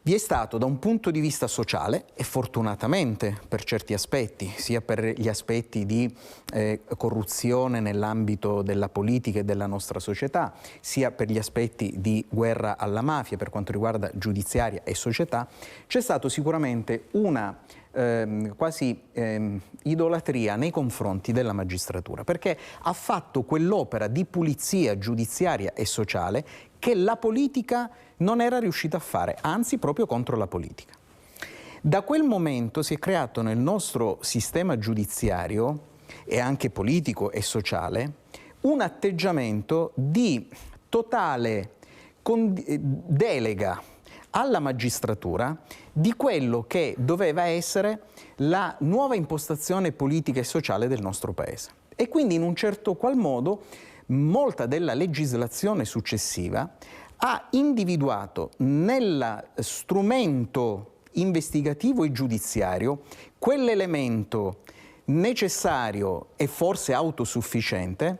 vi è stato da un punto di vista sociale, e fortunatamente per certi aspetti, sia per gli aspetti di corruzione nell'ambito della politica e della nostra società, sia per gli aspetti di guerra alla mafia per quanto riguarda giudiziaria e società, c'è stato sicuramente una quasi idolatria nei confronti della magistratura, perché ha fatto quell'opera di pulizia giudiziaria e sociale che la politica non era riuscita a fare, anzi proprio contro la politica. Da quel momento si è creato nel nostro sistema giudiziario e anche politico e sociale un atteggiamento di totale delega alla magistratura di quello che doveva essere la nuova impostazione politica e sociale del nostro Paese. E quindi in un certo qual modo molta della legislazione successiva ha individuato nello strumento investigativo e giudiziario quell'elemento necessario e forse autosufficiente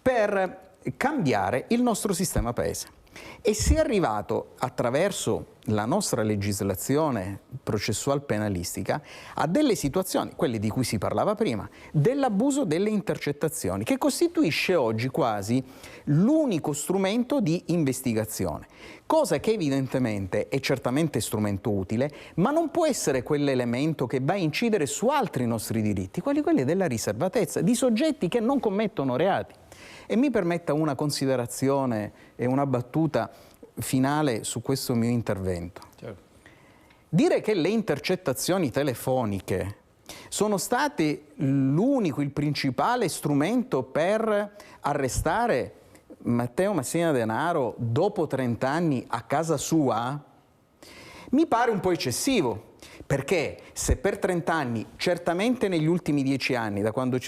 per cambiare il nostro sistema Paese. E si è arrivato, attraverso la nostra legislazione processual penalistica, a delle situazioni, quelle di cui si parlava prima, dell'abuso delle intercettazioni, che costituisce oggi quasi l'unico strumento di investigazione, cosa che evidentemente è certamente strumento utile, ma non può essere quell'elemento che va a incidere su altri nostri diritti, quelli della riservatezza, di soggetti che non commettono reati. E mi permetta una considerazione e una battuta finale su questo mio intervento. Certo. Dire che le intercettazioni telefoniche sono state l'unico, il principale strumento per arrestare Matteo Messina Denaro dopo 30 anni a casa sua mi pare un po' eccessivo, perché se per 30 anni, certamente negli ultimi 10 anni, da quando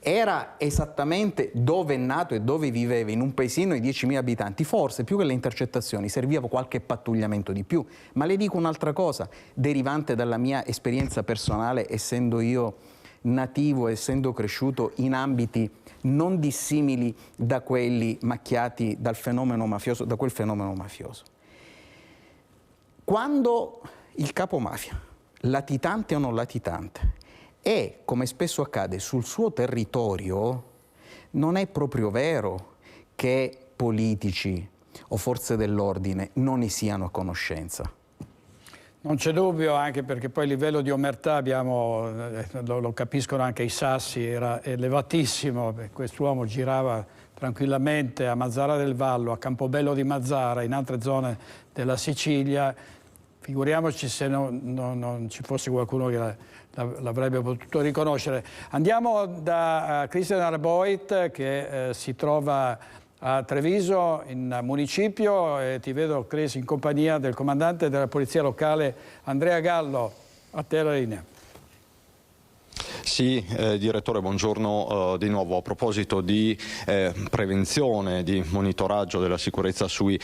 era esattamente dove è nato e dove viveva, in un paesino di 10.000 abitanti, forse più che le intercettazioni serviva qualche pattugliamento di più. Ma le dico un'altra cosa, derivante dalla mia esperienza personale, essendo io nativo, essendo cresciuto in ambiti non dissimili da quelli macchiati dal fenomeno mafioso, da quel fenomeno mafioso. Quando il capo mafia, latitante o non latitante, e, come spesso accade, sul suo territorio, non è proprio vero che politici o forze dell'ordine non ne siano a conoscenza? Non c'è dubbio, anche perché poi il livello di omertà abbiamo, lo capiscono anche i Sassi, era elevatissimo. Quest'uomo girava tranquillamente a Mazzara del Vallo, a Campobello di Mazzara, in altre zone della Sicilia. Figuriamoci se non ci fosse qualcuno che l'avrebbe potuto riconoscere. Andiamo da Christian Arboit, che si trova a Treviso, in municipio, e ti vedo, Chris, in compagnia del comandante della polizia locale Andrea Gallo. A te la linea. Sì, direttore, buongiorno di nuovo. A proposito di prevenzione, di monitoraggio della sicurezza sui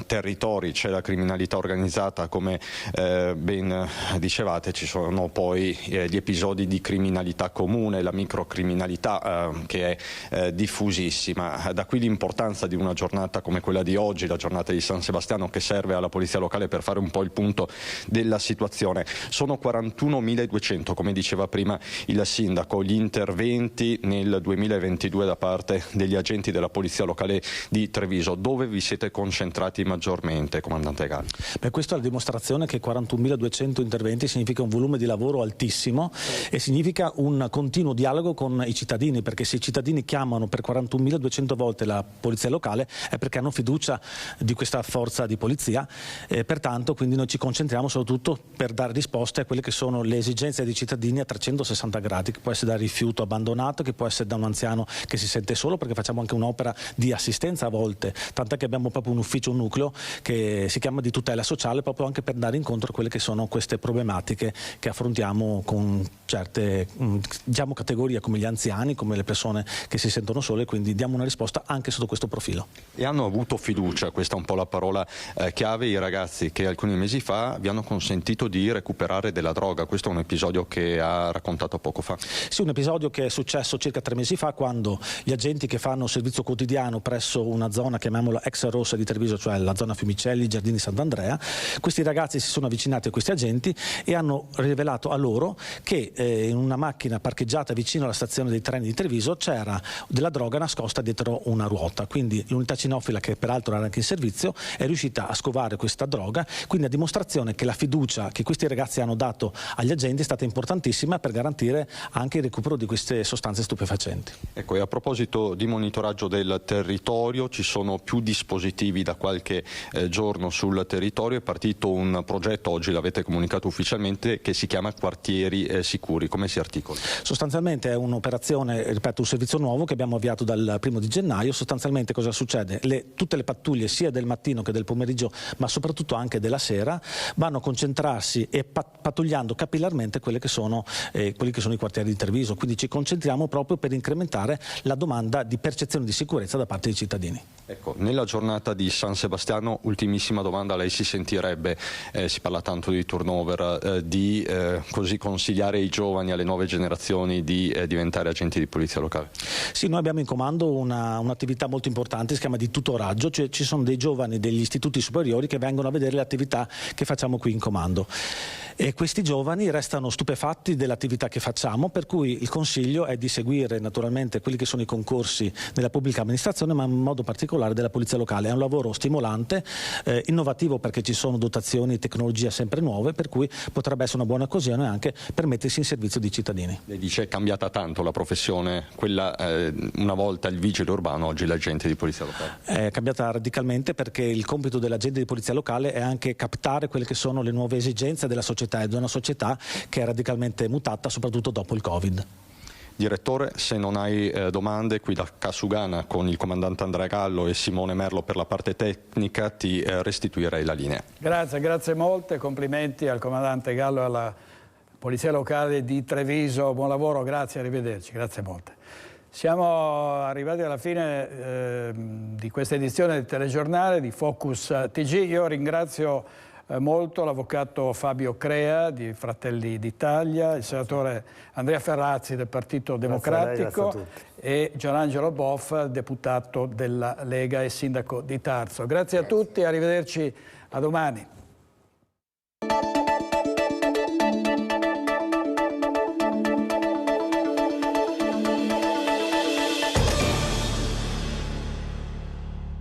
territori, c'è la criminalità organizzata, come ben dicevate, ci sono poi gli episodi di criminalità comune, la microcriminalità che è diffusissima. Da qui l'importanza di una giornata come quella di oggi, la giornata di San Sebastiano, che serve alla polizia locale per fare un po' il punto della situazione. Sono 41.200, come diceva prima il sindaco, gli interventi nel 2022 da parte degli agenti della polizia locale di Treviso. Dove vi siete concentrati maggiormente, comandante Gallo? Beh, questa è la dimostrazione che 41.200 interventi significa un volume di lavoro altissimo e significa un continuo dialogo con i cittadini, perché se i cittadini chiamano per 41.200 volte la polizia locale è perché hanno fiducia di questa forza di polizia, pertanto quindi noi ci concentriamo soprattutto per dare risposte a quelle che sono le esigenze dei cittadini a 360 gradi, che può essere da rifiuto abbandonato, che può essere da un anziano che si sente solo, perché facciamo anche un'opera di assistenza a volte, tant'è che abbiamo proprio un ufficio, un nucleo che si chiama di tutela sociale, proprio anche per dare incontro a quelle che sono queste problematiche che affrontiamo con certe categorie come gli anziani, come le persone che si sentono sole, quindi diamo una risposta anche sotto questo profilo. E hanno avuto fiducia, questa è un po' la parola chiave, i ragazzi che alcuni mesi fa vi hanno consentito di recuperare della droga. Questo è un episodio che ha raccontato poco fa. Sì, un episodio che è successo circa 3 mesi fa, quando gli agenti che fanno servizio quotidiano presso una zona, chiamiamola ex rossa di Treviso, cioè la zona Fiumicelli, Giardini Sant'Andrea, questi ragazzi si sono avvicinati a questi agenti e hanno rivelato a loro che in una macchina parcheggiata vicino alla stazione dei treni di Treviso c'era della droga nascosta dietro una ruota. Quindi l'unità cinofila, che peraltro era anche in servizio, è riuscita a scovare questa droga, quindi a dimostrazione che la fiducia che questi ragazzi hanno dato agli agenti è stata importantissima per garantire anche il recupero di queste sostanze stupefacenti. Ecco, e a proposito di monitoraggio del territorio, ci sono più dispositivi da qualche giorno sul territorio. È partito un progetto, oggi l'avete comunicato ufficialmente, che si chiama Quartieri Sicuri. Come si articola? Sostanzialmente è un'operazione, ripeto, un servizio nuovo che abbiamo avviato dal 1° di gennaio. Sostanzialmente cosa succede? Tutte le pattuglie, sia del mattino che del pomeriggio, ma soprattutto anche della sera, vanno a concentrarsi e pattugliando capillarmente quelli che sono i quartieri di Treviso, quindi ci concentriamo proprio per incrementare la domanda di percezione di sicurezza da parte dei cittadini. Ecco, nella giornata di San Sebastiano, ultimissima domanda, lei si sentirebbe, si parla tanto di turnover, di così consigliare ai giovani, alle nuove generazioni di diventare agenti di polizia locale? Sì, noi abbiamo in comando un'attività molto importante, si chiama di tutoraggio, cioè ci sono dei giovani degli istituti superiori che vengono a vedere le attività che facciamo qui in comando. E questi giovani restano stupefatti dell'attività che facciamo, per cui il consiglio è di seguire naturalmente quelli che sono i concorsi della pubblica amministrazione, ma in modo particolare della polizia locale. È un lavoro stimolante, innovativo, perché ci sono dotazioni e tecnologie sempre nuove, per cui potrebbe essere una buona occasione anche per mettersi in servizio dei cittadini. Lei dice è cambiata tanto la professione, quella una volta il vigile urbano, oggi l'agente di polizia locale. È cambiata radicalmente, perché il compito dell'agente di polizia locale è anche captare quelle che sono le nuove esigenze della società, ed è una società che è radicalmente mutata soprattutto dopo il Covid. Direttore, se non hai domande, qui da Casugana con il comandante Andrea Gallo e Simone Merlo per la parte tecnica ti restituirei la linea. Grazie molte, complimenti al comandante Gallo e alla Polizia Locale di Treviso, buon lavoro, grazie, arrivederci, grazie molte. Siamo arrivati alla fine di questa edizione del telegiornale di Focus TG. Io ringrazio molto l'avvocato Fabio Crea di Fratelli d'Italia, il senatore Andrea Ferrazzi del Partito Democratico e Gianangelo Boff, deputato della Lega e sindaco di Tarso. Grazie a tutti e arrivederci a domani.